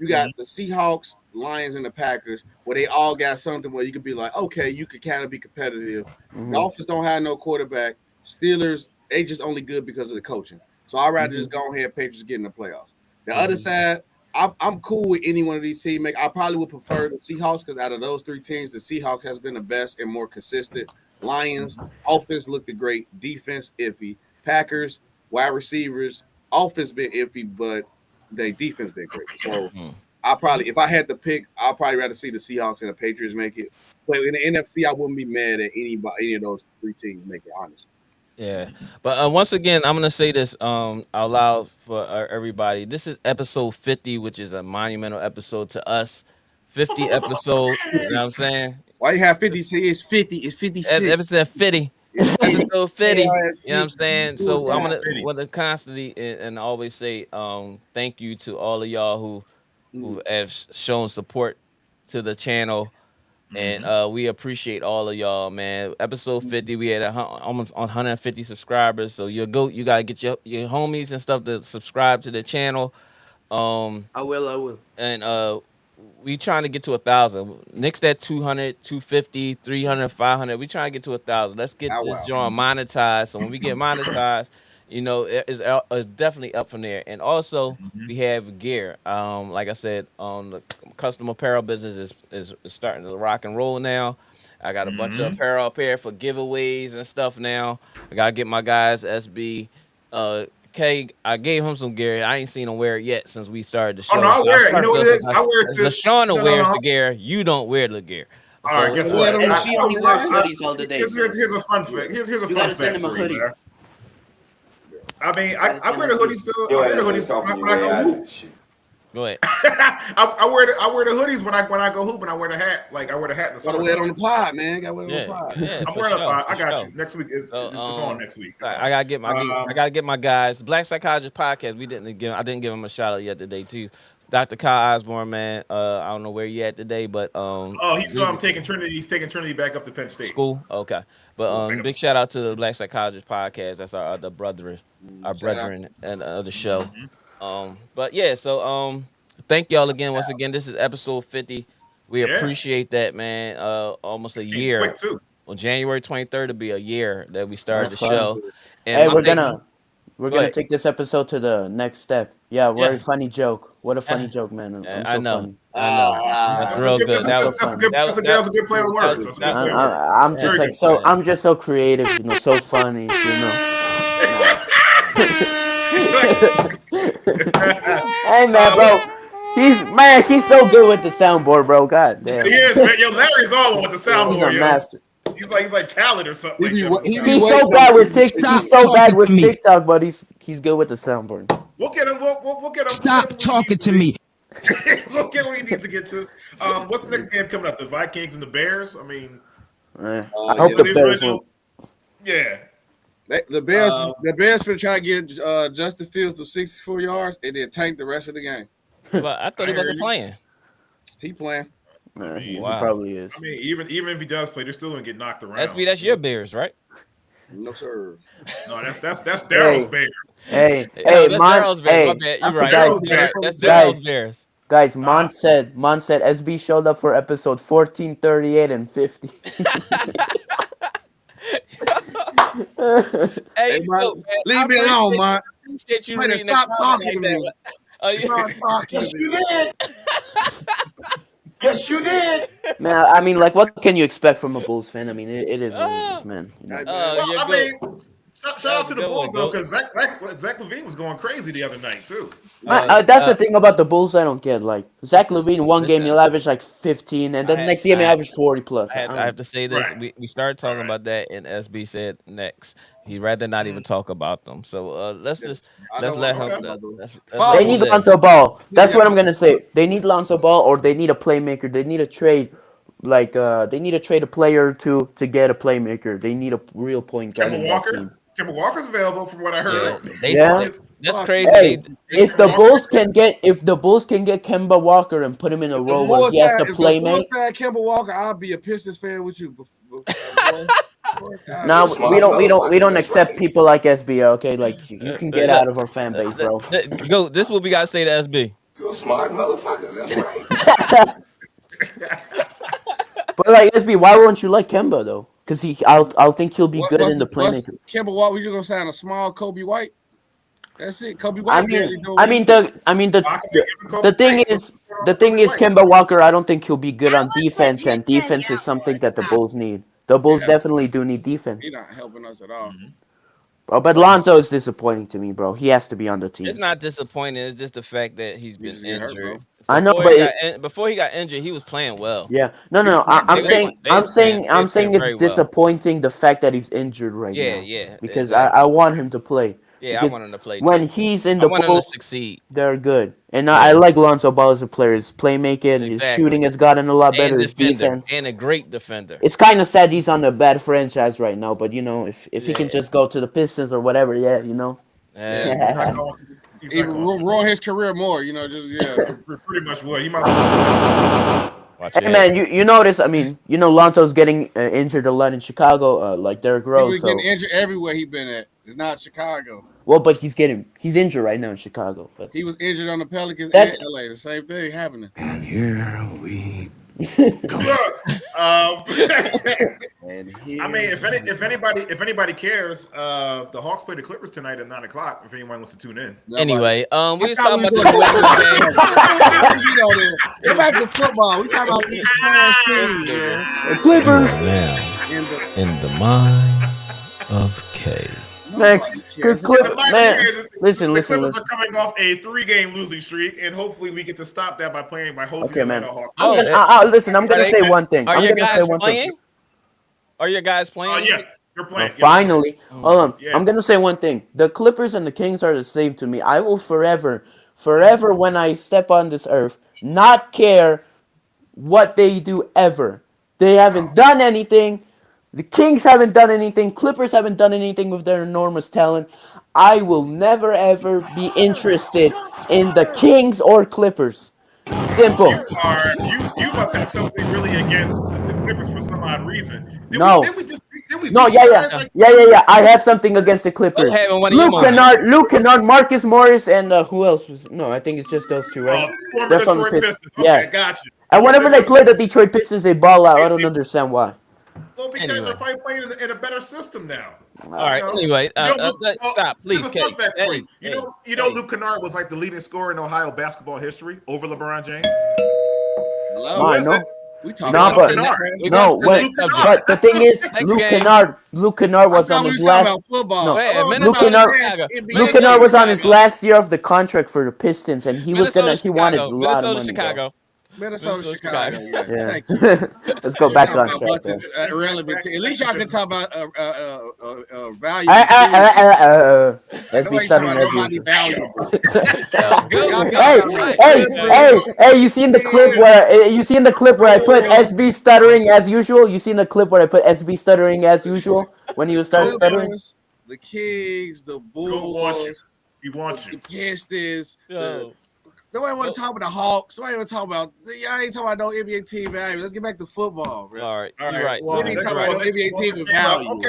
you got the Seahawks, Lions, and the Packers, where they all got something where you could be like, okay, you could kind of be competitive. Mm-hmm. Dolphins don't have no quarterback. Steelers, they just only good because of the coaching. So I'd rather just go ahead and Patriots get in the playoffs. The other side, I'm cool with any one of these teams. I probably would prefer the Seahawks because out of those three teams, the Seahawks has been the best and more consistent. Lions, offense looked great. Defense, iffy. Packers, wide receivers, offense been iffy, but they defense been great. So if I had to pick, I'd probably rather see the Seahawks and the Patriots make it. But in the NFC, I wouldn't be mad at any of those three teams make it, honestly. Yeah, but once again, I'm gonna say this out loud for everybody. This is episode 50, which is a monumental episode to us. 50 episode, you know what I'm saying? Why you have 50? See, it's 50. It's 56. Episode 50. Episode 50. You know what I'm saying? So I'm gonna constantly and always say thank you to all of y'all who have shown support to the channel. And we appreciate all of y'all, man. Episode 50, we had almost 150 subscribers. So you gotta get your homies and stuff to subscribe to the channel. I will. And we trying to get to 1,000. Nick's at 200, 250, 300, 500. We trying to get to 1,000. Let's get this joint monetized. So when we get monetized, it's definitely up from there. And also we have gear. Like I said, the custom apparel business is starting to rock and roll now. I got a bunch of apparel up here for giveaways and stuff now. I gotta get my guys SB. K, I gave him some gear. I ain't seen him wear it yet since we started the show. Oh no, I wear it. You know what it is? I wear it too. LaShawna wears the gear. You don't wear the gear. All right, guess what? She only wears hoodies all the day. Here's a fun fact. Here's a fun fact for you, man. I mean, I wear the hoodies still. I wear the hoodies when I go hoop. Go ahead. I wear the hoodies when I go hoop, and I wear the hat. Like I wear the hat in the summer. Gotta wear it on the pod, man. Gotta wear it on the pod. Yeah, I'm wearing a pod. I got you. Next week it's on next week. I gotta get my guys. Black Psychologist Podcast. I didn't give him a shout out yet today too. Dr. Kyle Osborne, man. I don't know where you at today, but I'm taking Trinity. He's taking Trinity back up to Penn State school. Okay, but big shout out to the Black Psychologist Podcast. That's our other brethren, and the show. But yeah, so thank y'all again. Once again, this is episode 50. We appreciate that, man. Almost a year. Quick too. Well, January 23rd will be a year that we started That's the fine. show. And Hey, my we're thing- gonna ahead. take this episode to the next step. Yeah, very Yeah. funny joke. What a funny joke, man. I'm I so know. funny. I know. That's real good. That was That's a good play on words. That's a good play on words. I'm just Very like good. so. I'm just so creative, you know, so funny, you know. Hey man, bro, he's so good with the soundboard, bro. God damn. He is, man. Yo, Larry's on with the He's soundboard, a yo. master. He's like Khaled or something. Like that with the He's soundboard. so bad with TikTok. He's so bad with talking to me. TikTok, but he's good with the soundboard. We'll get him. We'll get him. Stop talking to me. We'll get where he needs to get to. What's the next game coming up? The Vikings and the Bears. I mean, I hope the Bears win. Yeah. The Bears finna try to get Justin Fields to 64 yards and then tank the rest of the game. But I thought he wasn't playing. He playing. He Wow. probably is. I mean, even if he does play, they're still gonna get knocked around. SB, that's your Bears, right? No sir. No, that's Daryl's Bears. Hey, That's Mon. Daryl's Bears. Hey, My bad. You're that's right. Daryl's You're right. Bears. That's Guys. Daryl's Bears. Guys, Mon said SB showed up for episode 14, 38, and 50. Hey, man, so, man, leave me alone, man. Appreciate you Man, reading stop the talking to comment me. like that. Stop talking to me. Yes, you did. Man, I mean, like, what can you expect from a Bulls fan? I mean, it is what it is, man. You know? Well, you're I good. mean, shout out to the Good one, Bulls though, Goat. because Zach LaVine was going crazy the other night too. That's the thing about the Bulls I don't get. Like, Zach LaVine, one game, listen. he'll average like 15, and then the next game, he averaged 40 plus. I have to say this. Right. We started talking about that, and SB said next. He'd rather not even talk about them. So let's let him. Let's They let need him live. Lonzo Ball. That's what I'm gonna say. They need Lonzo Ball, or they need a playmaker. They need a trade, like they need to trade a player or two to get a playmaker. They need a real point guard in that team. Kemba Walker's available from what I heard. That's crazy. Hey, if the Bulls can get Kemba Walker and put him in a role where he has to play make. If Kemba Walker, I'll be a Pistons fan with you. No, we don't accept people like SB. Okay, like you can get out of our fan base, bro. Go. This is what we gotta say to SB. You're a smart motherfucker. That's right. But like SB, why won't you like Kemba though? Because I'll think he'll be good in the playmaker. Kemba Walker, we just gonna sign a small Kobe White. That's it. Kobe White. The thing is Kemba Walker. I don't think he'll be good on defense, and defense is something that the Bulls need. The Bulls definitely do need defense. He's not helping us at all. Bro, but Lonzo is disappointing to me, bro. He has to be on the team. It's not disappointing. It's just the fact that he's been injured. I know, Before he got injured, he was playing well. Yeah, no. I'm saying it's disappointing the fact that he's injured right now. Yeah. Because I want him to play. Yeah, because I want him to play. When he's in the I want him to Bulls, succeed. they're good. And I like Lonzo Ball as a player. His playmaking, his shooting has gotten a lot better. His defense, and a great defender. It's kind of sad he's on a bad franchise right now. But you know, if he can just go to the Pistons or whatever, you know. He's Even ruin his career more, you know. Pretty much would. He might. Hey man, you notice? I mean, you know, Lonzo's getting injured a lot in Chicago, like Derrick Rose. He's getting injured everywhere he's been at. It's not Chicago. Well, but he's injured right now in Chicago. But he was injured on the Pelicans and LA. The same thing happening. And here we I mean, if anybody cares, the Hawks play the Clippers tonight at 9:00. If anyone wants to tune in. Anyway, we just talking about Get back to football. We talking about these trash teams, man. The Clippers. in the mind of K. Man, listen. The Clippers are coming off a 3-game losing streak, and hopefully we get to stop that by hosting the Atlanta Hawks. Listen, I'm gonna say one thing. Are your guys playing? Are your guys playing? Yeah, you're playing. Finally, hold on. Yeah. I'm gonna say one thing. The Clippers and the Kings are the same to me. I will forever, when I step on this earth, not care what they do ever. They haven't done anything. The Kings haven't done anything. Clippers haven't done anything with their enormous talent. I will never, ever be interested in the Kings or Clippers. Simple. You must have something really against the Clippers for some odd reason. Did we I have something against the Clippers. Luke Kennard, Marcus Morris, and who else was? No, I think it's just those two, right? They're from the Pistons. Okay, gotcha. And whenever they play the Detroit Pistons, they ball out. I don't understand why. Well, because Anyway. they're probably playing in a better system now. All right. Anyway, stop, please, Here's a Kate. fun fact for you. Hey, You know, Luke Kennard was like the leading scorer in Ohio basketball history over LeBron James. No, I know. We talking No, about but but the thing is, Luke Kennard was on his last. Football. No, Luke Kennard was on his last year of the contract for the Pistons, and he wanted a lot of money. Chicago. Minnesota, Chicago. Yeah. Let's go back on track. Relevant. At least y'all can talk about value. SB starting as usual. Hey! You seen the clip where I put SB stuttering as usual? You seen the clip where I put SB stuttering as usual when he was stuttering? The Kings, the Bulls. He wants you. The Pistons. Nobody want to talk about the Hawks. Nobody want to talk about. Y'all ain't talking about no NBA team value. Let's get back to football, bro. All right, you're right. Well, we ain't talking about no NBA team value. Okay.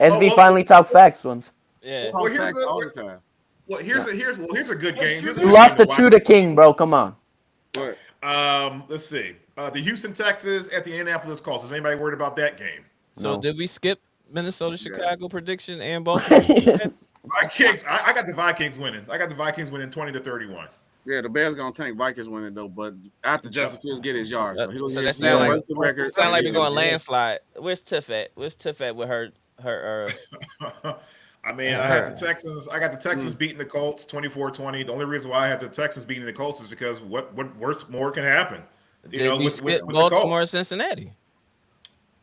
SB finally talked facts once. Yeah. Talk facts all the time. Well, here's a good game. You lost to True the King, bro. Come on. Let's see. The Houston Texans at the Indianapolis Colts. Is anybody worried about that game? So did we skip Minnesota Chicago prediction and Baltimore? Vikings. I got the Vikings winning. I got the Vikings winning 20-31. Yeah, the Bears gonna tank. Vikings winning though, but after Justin Fields get his yards, so that sound like we're going landslide. Where's Tiff at? Where's Tiff at with her? I mean, I have the Texans. I got the Texans beating the Colts 24-20. The only reason why I have the Texans beating the Colts is because what worse more can happen? Did we skip Baltimore and Cincinnati?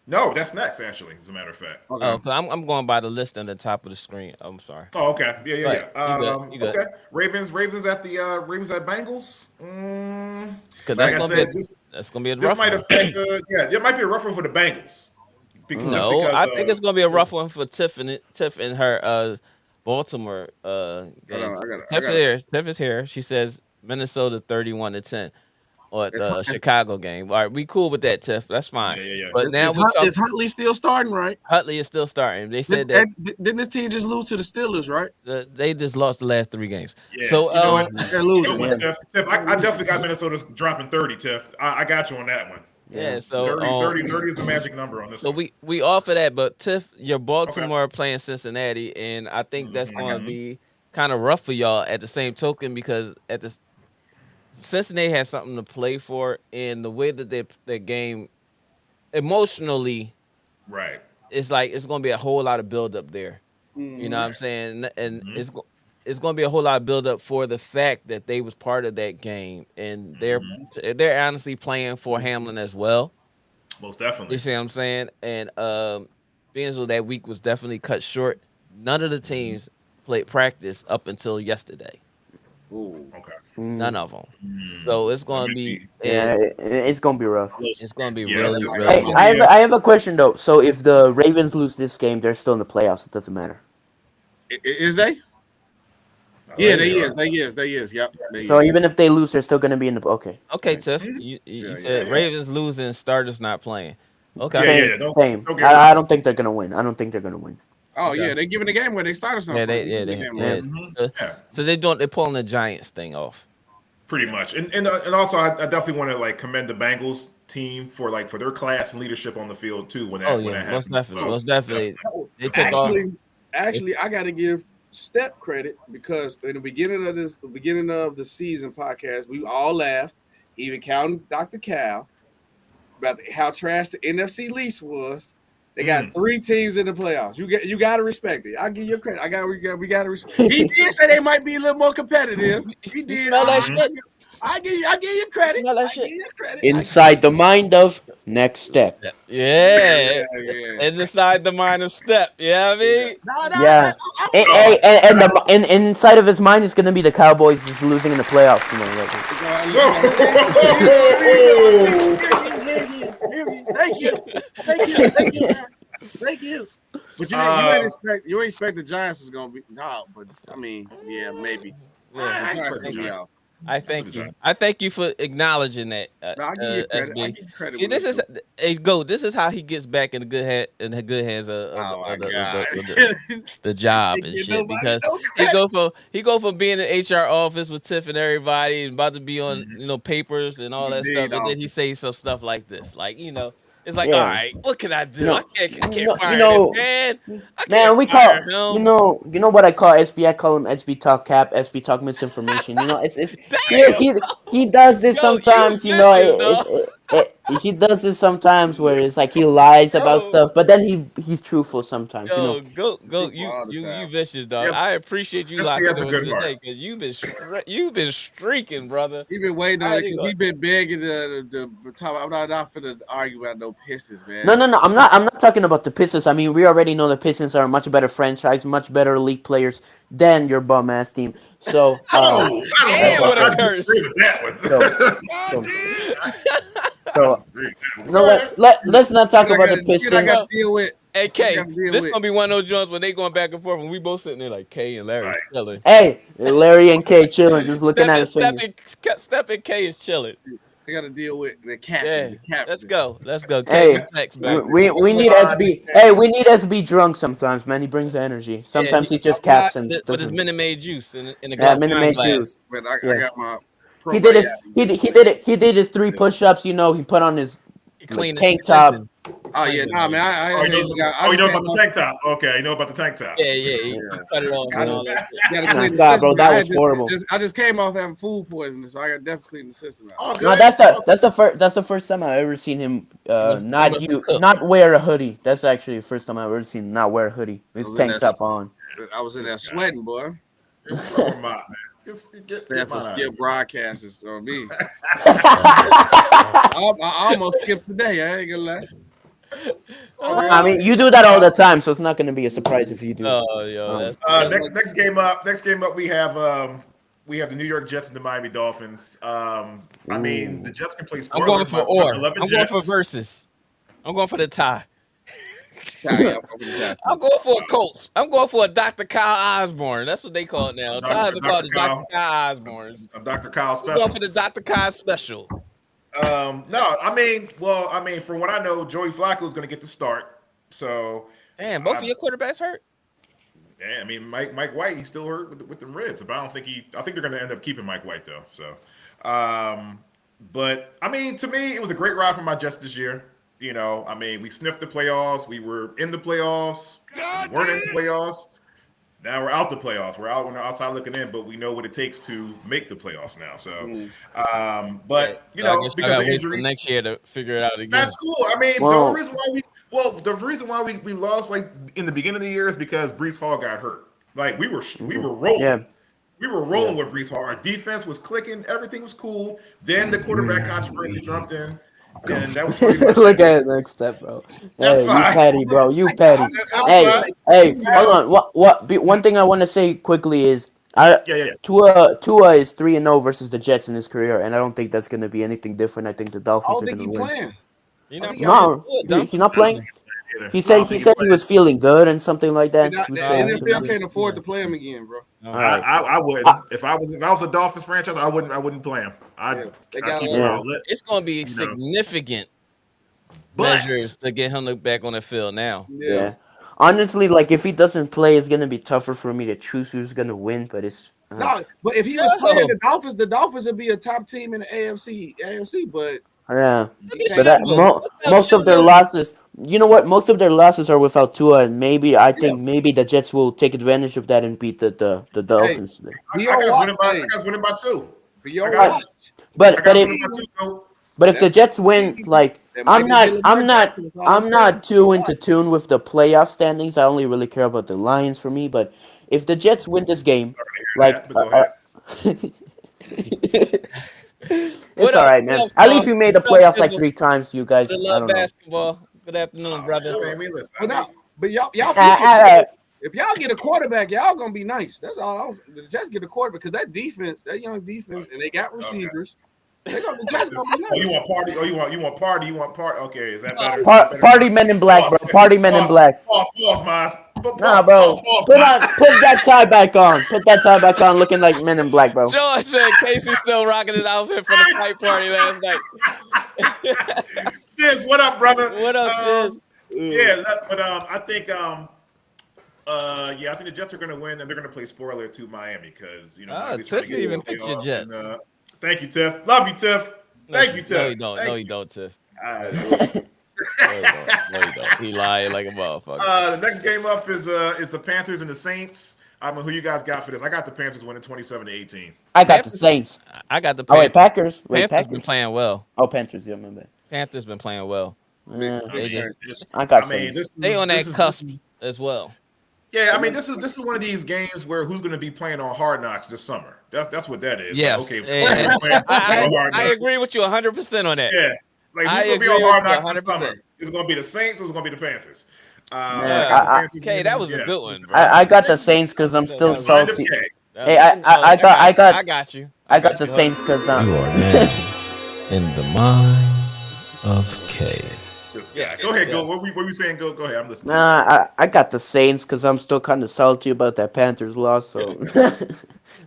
No, that's next. Actually, as a matter of fact. Okay. Oh, I'm going by the list on the top of the screen. I'm sorry. Oh, okay. Yeah. Right. You good. Okay. Ravens at the Ravens at Bengals. Because that's gonna be a rough might one. affect. It might be a rough one for the Bengals. I think it's gonna be a rough one for Tiff and her Baltimore game. Tiff is here. She says Minnesota 31-10. Or the Chicago game. All right, we cool with that, Tiff. That's fine. Yeah. But now is Huntley still starting, right? Huntley is still starting. They said that. Didn't this team just lose to the Steelers, right? They just lost the last 3 games. Yeah. So they're losing. Tiff, I definitely got Minnesota dropping 30, Tiff. I got you on that one. Yeah, so 30 is a magic number on this. So we offer that, but Tiff, your Baltimore playing Cincinnati, and I think that's going to be kind of rough for y'all. At the same token, because at this. Cincinnati has something to play for, and the way that their game emotionally, right? It's like it's going to be a whole lot of build up there. You know what I'm saying? And it's going to be a whole lot of build up for the fact that they was part of that game, and they're honestly playing for Hamlin as well. Most definitely. You see what I'm saying? And being as though that week was definitely cut short, none of the teams played practice up until yesterday. Ooh, okay. None of them. So it's going to be it's going to be rough. It's going to be really Hey, I have a question though. So if the Ravens lose this game, they're still in the playoffs. It doesn't matter. Is they? Yeah, they is. Yep. So even if they lose, they're still going to be in the Okay, Tiff. You said Ravens losing, starters not playing. Okay. Same. I don't think they're going to win. Oh yeah, they're giving the game away. They started something. So they're pulling the Giants thing off. Pretty much, and also I definitely want to commend the Bengals team for their class and leadership on the field too. When that happened. Most definitely. They took actually, I got to give Step credit because in the beginning of the season podcast, we all laughed, even counting Dr. Cal, about how trash the NFC lease was. They got 3 teams in the playoffs. You got to respect it. I'll give you credit. We got to respect. He did say they might be a little more competitive. He did. Smell that shit. I give you credit. Smell that shit. Inside the mind of Next Step. Yeah. And inside the mind of Step. Yeah, you know I mean? And inside of his mind is going to be the Cowboys just losing in the playoffs. Thank you. But you ain't expect the Giants was gonna be but I mean, maybe. Yeah, I thank you. I thank you for acknowledging that. I give you credit. I give you credit. See, this is how he gets back in the good hands of the job and shit. Because he go from being in the HR office with Tiff and everybody and about to be on papers and all that stuff, and then he says some stuff like this, It's like, Yeah. all right, what can I do? You know, I can't you know, fire you know, this man. I man, can't we fire call him. you know what I call SB? I call him SB talk cap, SB talk misinformation. You know, it's Damn, he does this yo, you sometimes. You know, vicious, dog. he does this sometimes where it's like he lies about Yo, stuff, but then he's truthful sometimes. You know, yo, go, Truthful you, all the you, time. you vicious, dog. Yes, I appreciate you SP locking has a doors good heart. today because you've been streaking, brother. He been waiting on I it ain't because gonna- he been begging the top. I'm not finna argue about no Pistons, man. no. I'm not talking about the Pistons. I mean, we already know the Pistons are a much better franchise, much better league players than your bum ass team. So, I don't Damn, know. what a I curse. disagree with that one. so Disagree with that you know one. what? Let's not talk Shit I about the gotta- shit I Pistons. got to deal with. Hey Shit I K, gotta deal this with. gonna be one of those joints when they going back and forth and we both sitting there like K and Larry chilling. Hey, Larry and K chilling, just looking at his fingers. Step and K is chilling. I got to deal with the captain. Yeah, The captain. let's go. K, Hey, what's next, baby? we need SB. Hey, we need SB drunk sometimes, man. He brings the energy. Sometimes he's just caps and With his doesn't. Minute Maid juice in a Yeah, glass. Minute wine Maid glass. juice. But I Yeah. got my. He did his 3 push-ups. You know, he put on his He cleaned tank top. Oh yeah, nah, man. I Oh, you just got. I know just came about the off- tank top. Okay, you know about the tank top. Yeah, he cut it off and all that. gotta Nah, clean the God, system. bro, that I was just- horrible. I just came off having food poisoning, so I got to definitely clean the system out. Oh, good. No, that's the first time I've ever seen him must have cooked. not wear a hoodie. That's actually the first time I've ever seen him not wear a hoodie. His was in tank that top on. I was in there sweating, boy. What's wrong with mine, man? Get Stand for mine. skip broadcasters on me. I almost skipped today. I ain't gonna lie. I mean, you do that all the time, so it's not going to be a surprise if you do. Oh, yo, that's Next game up, we have the New York Jets and the Miami Dolphins. I mean, the Jets can play I'm spoilers. going for or. I love the I'm going for Jets. versus. I'm going for the tie. Yeah, I'm going for a Colts. I'm going for a Dr. Kyle Osborne. That's what they call it now. Ties are called the Dr. Kyle Osbornes. Dr. Kyle I'm special. going for the Dr. Kyle special. No, I mean, from what I know, Joey Flacco is going to get the start. So, Damn, both of your quarterbacks hurt. yeah, I mean, Mike White, he's still hurt with the ribs, but I think they're going to end up keeping Mike White though. So, but I mean, to me, it was a great ride for my Jets this year. You know, I mean, we sniffed the playoffs. We were in the playoffs. We weren't in the playoffs. Now we're out the playoffs. We're outside looking in, but we know what it takes to make the playoffs now. So, but you know, because of injuries, next year to figure it out again. that's cool. I mean, Well- the reason why we lost like in the beginning of the year is because Breece Hall got hurt. Like we were rolling. Yeah. We were rolling with Breece Hall. Our defense was clicking. Everything was cool. Then the quarterback controversy jumped in. And that was pretty much Look at the next step, bro. That's Hey, you fine. petty, bro. You petty. That's Hey, hold on. One thing I want to say quickly is, Yeah. Tua is 3-0 versus the Jets in his career, and I don't think that's gonna be anything different. I think the I Dolphins don't are think gonna he win. playing. He's not playing. He said he was feeling good and something like that. The He was saying NFL something. can't afford to play him again, bro. I wouldn't. If I was a Dolphins franchise, I wouldn't play him. I'd keep him out lit. It's going to be significant measures to get him back on the field now. Yeah. Honestly, like if he doesn't play, it's gonna be tougher for me to choose who's gonna win. But it's No, but if he was playing the Dolphins would be a top team in the AFC. But yeah. But But most of their losses, you know what? Most of their losses are without Tua, and I think the Jets will take advantage of that and beat the Dolphins. I guys winning by 2. But if the Jets win, like I'm not too into tune with the playoff standings. I only really care about the Lions for me. But if the Jets win this game, like it's all right, man. At least we made the playoffs like 3 times. You guys, I love don't know. basketball. Good afternoon, brother. But y'all if y'all get a quarterback, y'all gonna be nice. That's all. The Jets get a quarterback because that defense, that young defense, and they got receivers. The Jets gonna be nice. You want party? Oh, you want party? You want party? Okay, is that better? Party Men in Black, bro. Party Men in Black. Pause, Miles. Nah, bro. Put that tie back on. Put that tie back on, looking like Men in Black, bro. George said Casey's still rocking his outfit from the fight party last night. Shiz, what up, brother? What up, Shiz? Yeah, but I think I think the Jets are going to win, and they're going to play spoiler to Miami because Tiff even picked your Jets. Thank you, Tiff. Love you, Tiff. Thank you, Tiff. No, you don't, Tiff. No, he don't. No, he don't. He lying like a motherfucker. The next game up is the Panthers and the Saints. I mean, who you guys got for this? I got the Panthers winning 27-18. I got the Saints. I got the Oh Panthers. wait, Packers. Wait, Panthers Packers been playing well. Oh, Panthers. Yeah, my bad. Panthers been playing well. They just, I got Saints. they on that cusp as well. Yeah, I mean, this is one of these games where who's going to be playing on Hard Knocks this summer? That's what that is. Yes, Like, okay, I agree with you 100% on that. Yeah, like who's going to be on Hard Knocks this summer? Is it going to be the Saints or is it going to be the Panthers? Okay, that was a good one, bro. I got the Saints because I'm still salty. Hey, I got you. I got the Saints because You are now in the mind of K. Yeah, go ahead, go. What were you saying? Go ahead. I'm listening. I got the Saints because I'm still kind of salty about that Panthers loss. So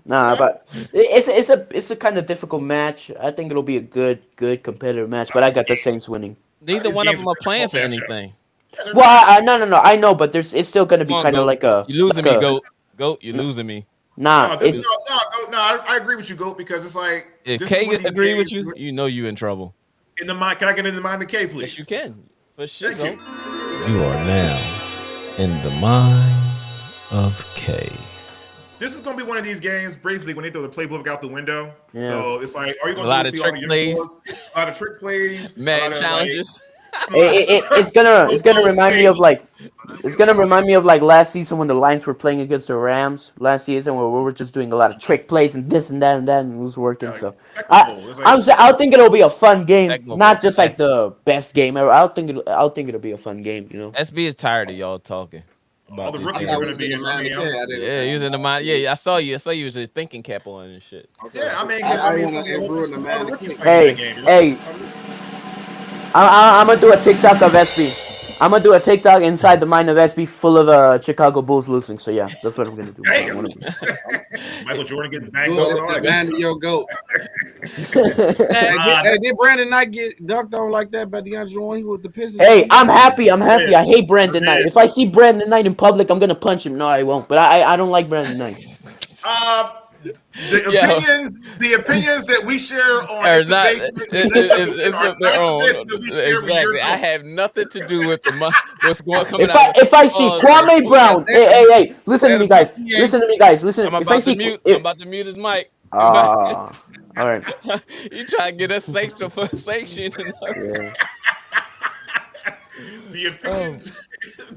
but it's a kind of difficult match. I think it'll be a good competitive match. But I got the Saints winning. Neither one of them are playing for anything. Well, no, I know, but it's still gonna be kind of like a. You losing me, Goat. You losing me. Nah, I agree with you, Goat, because it's like if K agree with you, you know you in trouble. In the mind, can I get in the mind of K, please? Yes, you can. For sure. Thank you. You are now in the mind of K. This is going to be one of these games, basically, when they throw the playbook out the window. Yeah. So it's like, are you going A lot to of see all trick the plays. a lot of trick plays, Mad challenges. It's gonna remind me of like last season when the Lions were playing against the Rams last season, where we were just doing a lot of trick plays and this and that and it was working. So I think it'll be a fun game, not just like the best game ever. I'll think it'll be a fun game. You know. SB is tired of y'all talking. All the rookies are going to be in Yeah, he was in the mind. Yeah, I saw you. I saw you was a thinking cap on and shit. Yeah, I mean, hey. I'm gonna do a TikTok of SB. I'm gonna do a TikTok inside the mind of SB full of Chicago Bulls losing. So yeah, that's what I'm gonna do. Michael Jordan getting banged over. Man, your goat. Hey, did Brandon Knight get dunked on like that by DeAndre Jordan with the Pistons? Hey, I'm happy. I hate Brandon Knight. If I see Brandon Knight in public, I'm gonna punch him. No, I won't. But I don't like Brandon Knight. The opinions that we share on the basement it's their own. Exactly. I have nothing to do with what's coming out. If I see Kwame Brown, hey, listen to me, guys. Listen. I'm about to mute his mic. All right. You try to get us sanction.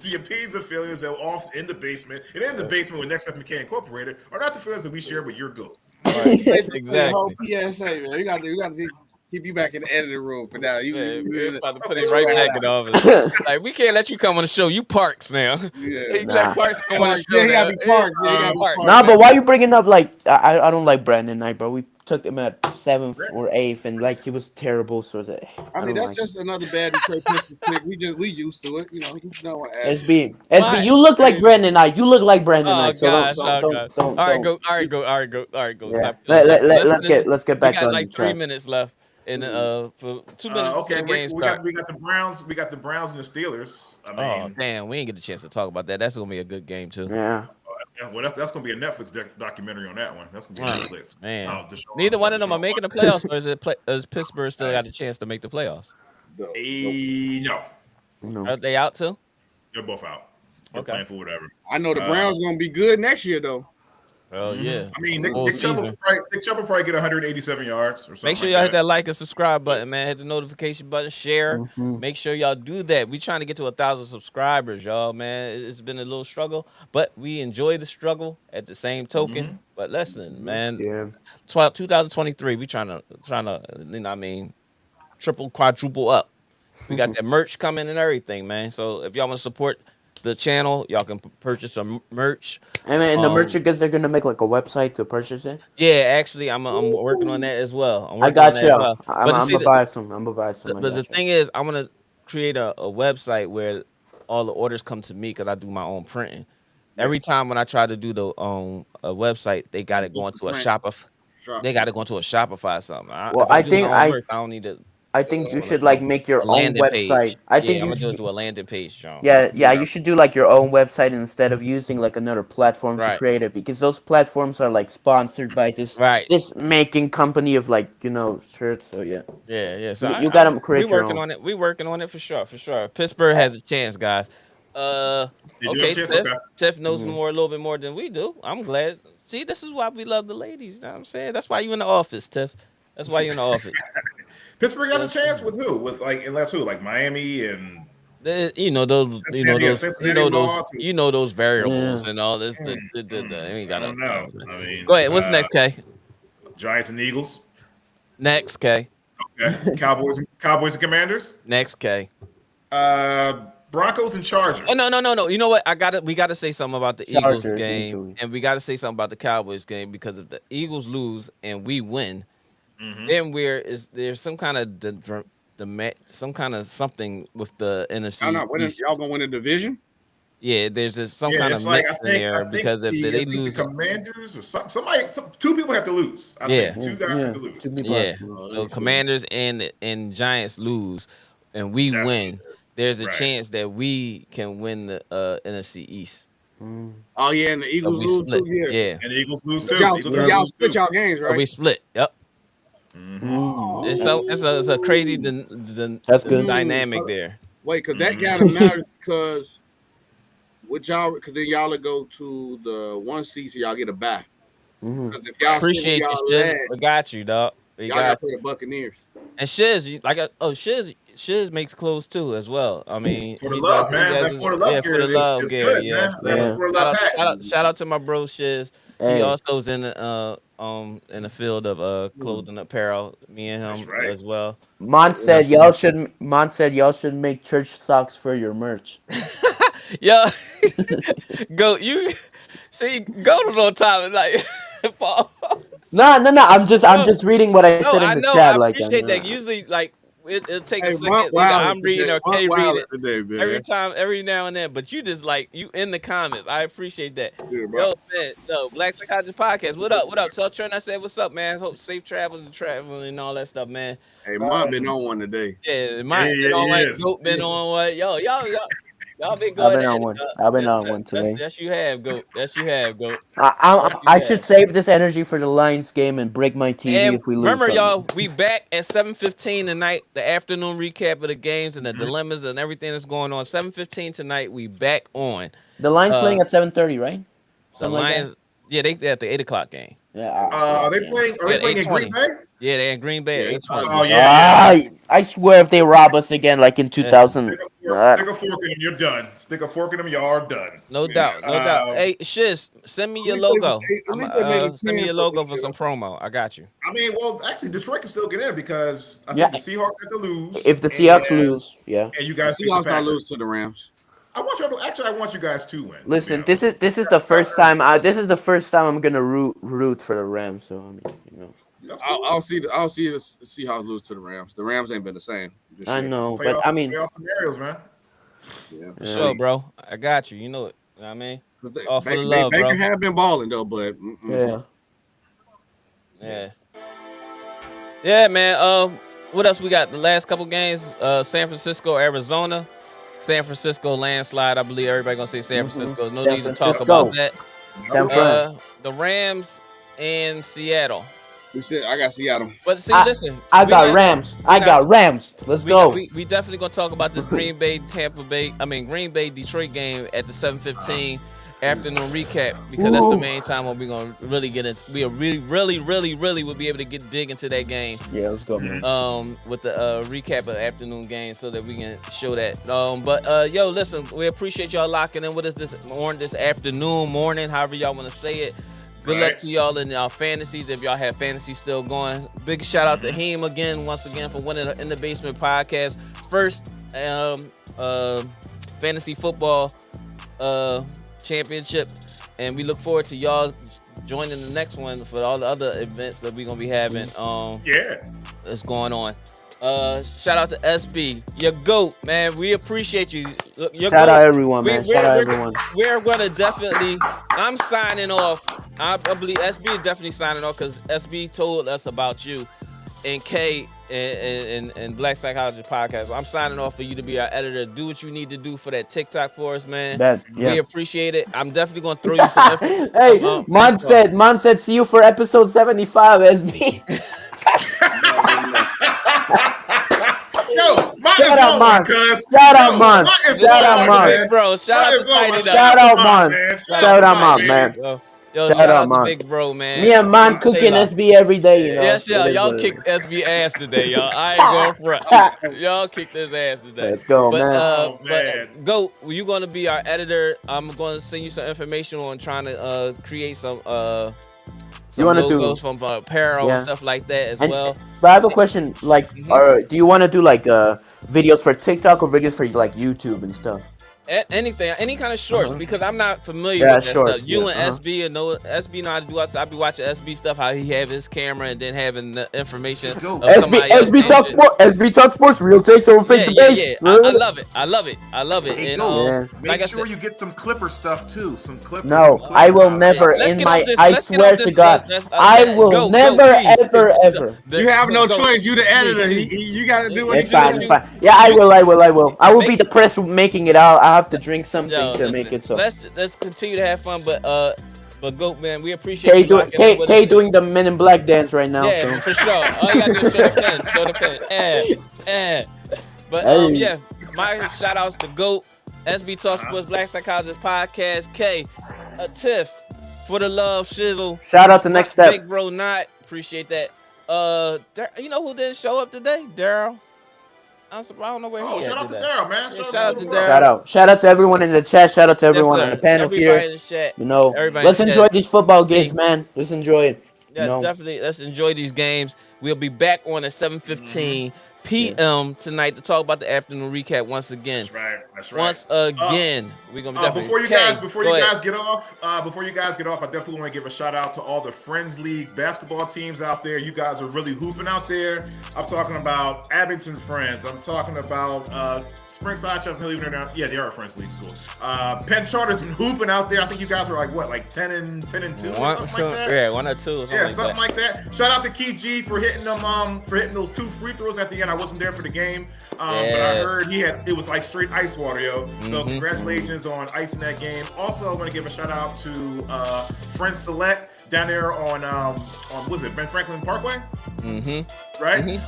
The opinions of feelings that are off in the basement and in the basement with Next Up McKay Incorporated are not the feelings that we share with your goat. Right. Exactly. PSA, man. We got to keep you back in the editing room for now. We're about to put it right back in the office. Like, we can't let you come on the show. You Parks now. You let Parks come on the show. You gotta be Parks. Nah, but why you bringing up like I don't like Brandon Knight, bro. We took him at 7th or 8th, and like he was terrible. So that I mean, that's just another bad Detroit Pistons pick. We used to it, you know. Just don't want to add. SB, you look like Brandon Knight. You look like Brandon Knight. So don't. All right, go. Yeah. Let's get back we got on like the track. 3 minutes left. And for 2 minutes, okay, we got the Browns. We got the Browns and the Steelers. I mean, damn, we ain't get a chance to talk about that. That's gonna be a good game too. Yeah. Well, that's gonna be a Netflix documentary on that one. That's gonna be Netflix. Man, neither one of them are making the playoffs, or is Pittsburgh still got a chance to make the playoffs? No. Are they out too? They're both out. They're playing for whatever. I know the Browns gonna be good next year though. Oh yeah. I mean, Nick Chubb will probably get 187 yards or something. Make sure y'all hit that like and subscribe button, man. Hit the notification button, share. Make sure y'all do that. We trying to get to 1,000 subscribers, y'all, man. It's been a little struggle, but we enjoy the struggle at the same token. But listen, man. 2023, we trying to, you know what I mean, triple, quadruple up. We got that merch coming and everything, man. So if y'all want to support the channel, y'all can purchase some merch. And the merch, I guess they're gonna make like a website to purchase it. Yeah, actually, I'm working on that as well. I got you. I'm gonna buy some. But the thing is, I'm gonna create a website where all the orders come to me because I do my own printing. Every time when I try to do the a website, they got to go into a Shopify. They got to go into a Shopify or something. I think I don't need to I think you should like make your a own landing website. page. I Yeah, think I'm you gonna do it should. through a landing page, John. Yeah, you should do like your own website instead of using like another platform to Right. create it because those platforms are like sponsored by Right. this making company of like shirts. So yeah, Yeah. So you gotta we create your working own. on it. We working on it for sure. Pittsburgh has a chance, guys. You do have Okay, a chance? Tiff. Okay. Tiff knows Mm-hmm. a little bit more than we do. I'm glad. See, this is why we love the ladies. You know what I'm saying? That's why you in the office, Tiff. That's why you in the office. Pittsburgh has a chance with who? With unless who? Like Miami and You know those. You know Cincinnati, those. You Cincinnati know those. lost. You know those variables Yeah. and all this. I ain't got don't know. I mean, Go ahead. What's next, K? Giants and Eagles. Next, K. Okay. Cowboys and Commanders. Next, K. Broncos and Chargers. Oh no! You know what? We gotta say something about the Eagles Chargers, game, easily. and we gotta say something about the Cowboys game because if the Eagles lose and we win, then there's some kind of some kind of something with the NFC Y'all not winning. East. Y'all gonna win the division? Yeah, there's just some Yeah, kind it's of like mix in there because if they lose, the Commanders or two people have to lose. I Yeah. think two guys have to lose. yeah. So Commanders and Giants lose, and we That's win. There's a right. chance that we can win the NFC East. Oh yeah, and the So Eagles we lose split. too. Yeah. Yeah. And the Eagles lose too. Y'all, Eagles y'all lose split too. y'all games, So right? we split. Yep. Mm. It's a crazy That's good. dynamic there. Wait, because that gotta matter because with y'all, because then y'all will go to the 1 seed, so y'all get a bye. Mhm. Because if y'all Appreciate y'all you, Shiz. last, We got you, dog. We y'all gotta got play you. the Buccaneers. And Shiz, Shiz makes clothes too as well. I mean, For the he love, does- man. he That does- for the love yeah, gear for the love is gear, good, yeah. man. Yeah. For the love pack. Shout out to my bro Shiz. He Hey. also is in the field of clothing apparel. Me and That's him right. as well. Mon said y'all should make church socks for your merch. Yo, go you see go to the top like Paul. No. I'm just reading what I No, said in I the know. chat. I like, appreciate that. Usually, like it'll take a Hey, second. Monk Either Wilder I'm reading today. or Monk Kay Wilder reading. today, man. Every now and then. But you just like you in the comments. I appreciate that. Yeah, bro. Yo, man, Black Psychologist Podcast. What up? What up? Tell Trent I said what's up, man. Hope safe travels and traveling and all that stuff, man. Hey, Monk been on one today. Yeah, mine Yeah, been on he what? is. Goat been on what? Y'all been I've going been at on it, one. dog. I've been on one today. Yes, you have, Goat. Yes, you have, Goat. I should save this energy for the Lions game and break my TV And if we lose. remember, something. y'all, we back at 7:15 tonight. The afternoon recap of the games and the dilemmas and everything that's going on. 7:15 tonight. We back on. The Lions playing at 7:30, right? The Something like Lions. Yeah, they at the 8:00 game. that? Are they playing? Are they Yeah, playing in Green 8:20. Bay? Yeah, they're in Green Bay. Yeah, at it's 8:20. Oh yeah. I swear if they rob us again, like in 2000. Stick a fork in them. You're done. Stick a fork in them. You are done. No doubt. No doubt. Hey, Shiz, send me your At least they- logo. at least they made a Send me chance your for logo this for shit. some promo. I got you. I mean, well, actually, Detroit can still get in because I Yeah. think the Seahawks have to lose. If the Seahawks and- lose, yeah. and you The guys beat the Seahawks not Packers. lose to the Rams. I want you to actually. I want you guys to win. Listen, Yeah. this is the first time. This is the first time I'm gonna root for the Rams. So I mean, That's cool. I'll see the Seahawks lose to the Rams. The Rams ain't been the same. this I year. know, Playoff- but I mean, playoff scenarios, man. Yeah. For sure, bro. I got you. You know it. You know what I mean? 'Cause they- All for the Baker- love, Baker bro. have been balling though, but yeah. Yeah. Yeah, man. What else we got? The last couple games, San Francisco, Arizona. San Francisco landslide. I believe everybody gonna say San Francisco. No San need to talk Francisco. about that. San Fran. The Rams and Seattle. we said I got Seattle. But see, I- listen. I we got not- Rams. we I not- got Rams. Let's go. We definitely gonna talk about this Green Bay Detroit game at the 7:15 afternoon recap because that's the main time when we're gonna really get into. We really will be able to dig into that game. Yeah, let's go. With the recap of the afternoon game so that we can show that. But yo, listen, we appreciate y'all locking in with us this morning, however y'all want to say it. Good luck to y'all in y'all fantasies if y'all have fantasy still going. Big shout out to him once again for winning the In the Basement podcast first fantasy football championship, and we look forward to y'all joining the next one for all the other events that we're gonna be having. That's going on. Shout out to SB, your GOAT, man. We appreciate you. Shout out everyone, man. Shout out everyone. We're gonna definitely. I'm signing off. I believe SB is definitely signing off because SB told us about you, and K and Black Psychologist Podcast. I'm signing off for you to be our editor. Do what you need to do for that TikTok for us, man. Yeah. We appreciate it. I'm definitely gonna throw you some. Hey, Mon said, see you for episode 75, SB. Yo, Mon Shout is out, on, Mon. cuz. Shout out, Mon. Shout out, Big Bro. Shout out to Tiny Dog. Shout out, Mon. Shout out, Mon, man. Yo, shout out to Big Bro, man. Me and Mon cooking SB every day, you know. Yes, y'all kicked SB ass today, y'all. I ain't going front. Y'all kicked his ass today. Let's go, man. But Goat, you going to be our editor. I'm going to send you some information on trying to create some logos from apparel and stuff like that as well. But I have a question, like, do you want to do like videos for TikTok or videos for like YouTube and stuff? Anything, any kind of shorts, because I'm not familiar with that shorts, stuff. You and SB and SB know how to do it. So I be watching SB stuff, how he have his camera and then having the information. SB Talk Sports, SB Talk Sports, real takes over fake debate. I love it. I love it. Hey, and make sure you get some Clipper stuff too. Some Clippers. No, I will never. I swear to God, I will never, ever. You have no choice. You the editor. You got to do what It's fine. Yeah, I will. I will be the press making it out. I have to drink something to make it so. Let's continue to have fun, but Goat, man, we appreciate K doing the Men in Black dance right now. Yeah, so. for sure. All you gotta do is show the pen. But yeah, my shout outs to Goat, SB Talk Sports, Black Psychologist Podcast, K, a Tiff for the love, Shizzle. Shout out to Next Step. Big Bro Not, appreciate that. You know who didn't show up today? Daryl. I don't know where he is. Shout out to Daryl, man. Shout out to Daryl. Shout out to everyone in the chat. Shout out to everyone on the panel Everybody here. in the chat. You know, let's enjoy these football games, man. Let's enjoy it. Yes, definitely. Let's enjoy these games. We'll be back on at 7:15 p.m. tonight to talk about the afternoon recap once again. That's right. Once again, we're gonna be definitely. Before you guys get off, I definitely want to give a shout out to all the Friends League basketball teams out there. You guys are really hooping out there. I'm talking about Abington Friends. I'm talking about Springside Chestnut Hill. Yeah, they are a Friends League school. Penn Charter's been hooping out there. I think you guys are like 10 and 2 or something like that. Yeah, 1 or 2. Something like that. Shout out to Keith G for hitting them those 2 free throws at the end. I wasn't there for the game, but I heard it was like straight ice water, yo. So congratulations on icing that game. Also, I want to give a shout out to Friends Select down there on was it Ben Franklin Parkway? Right.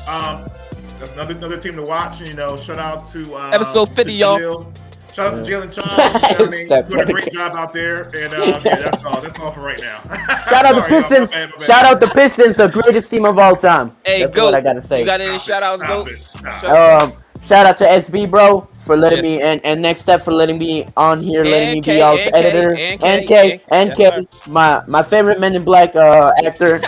That's another team to watch. You know, shout out to episode 50, y'all. Shout out to Jalen Childs. Doing a great job out there. And that's all. That's all for right now. Shout out the Pistons. Shout out the Pistons, the greatest team of all time. Hey, that's Goat, what I gotta say. You got any shout outs, Goat? Shout out to SB Bro for letting me and Next Step for letting me on here, letting me be y'all's editor. And K, my favorite Men in Black actor.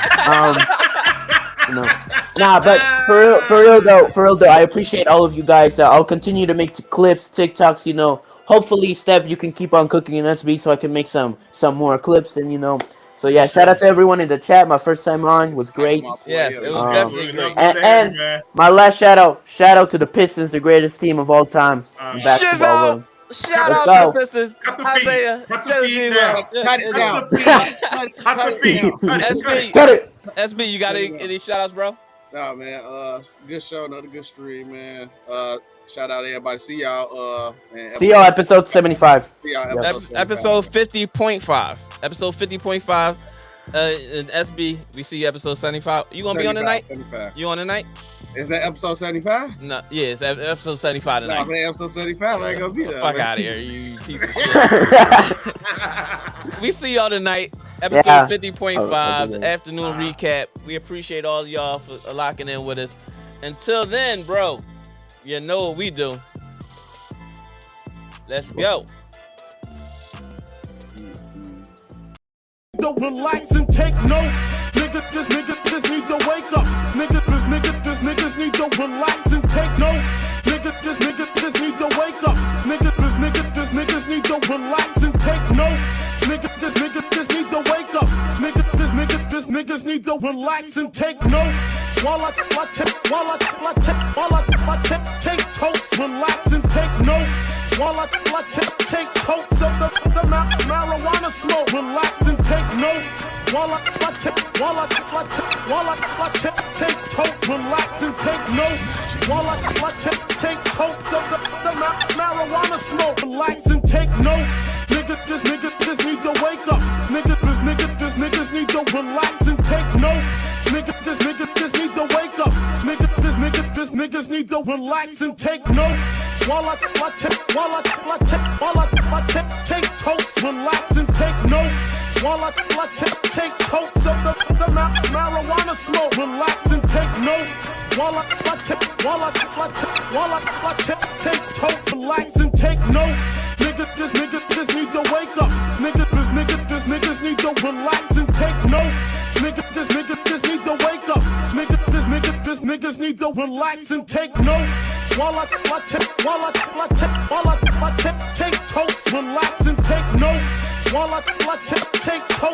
But for real though, I appreciate all of you guys. I'll continue to make clips, TikToks. You know, hopefully, Step, you can keep on cooking in SB so I can make some more clips and So yeah, shout out to everyone in the chat. My first time on was great. Yes, it was definitely great. And my last shout out to the Pistons, the greatest team of all time in basketball. Shout out to the Pistons. Isaiah. Cut it. SB, you got any shout outs, bro? Nah, man. Good show, another good stream, man. Shout out to everybody. See y'all. See y'all episode 75. See y'all episode 50.5. Episode 50.5. And SB, we see you episode 75. You gonna be on tonight? 75. You on tonight? Is that episode 75? No, yeah, it's episode 75 tonight. Nah, man, episode 75, I ain't gonna be there. Fuck out of here, you piece of shit. We see y'all tonight. Episode 50.5, the afternoon recap. We appreciate all y'all for locking in with us. Until then, bro, you know what we do. Let's go. Don't relax and take notes. Niggas need to wake up. Niggas need to relax and take notes. Niggas need to wake up. Niggas need to relax and take notes. Niggas need to wake up. Niggas need to relax and take notes. While I take totes, relax and take notes. While I take totes of the marijuana smoke, relax and take notes. While I take take totes, relax and take notes. While I take totes of the marijuana smoke. Relax and take notes. Niggas need to wake up. Niggas need to relax and take notes. Niggas need to wake up. Niggas need to relax and take notes. While I take totes, relax and take notes. While I take totes of the marijuana smoke, relax and take notes. While I take totes, relax and take notes. Niggas need to wake up. Niggas need to relax and take notes. Niggas need to wake up. Niggas need to relax and take notes. While I take totes, relax and take notes. While I take totes.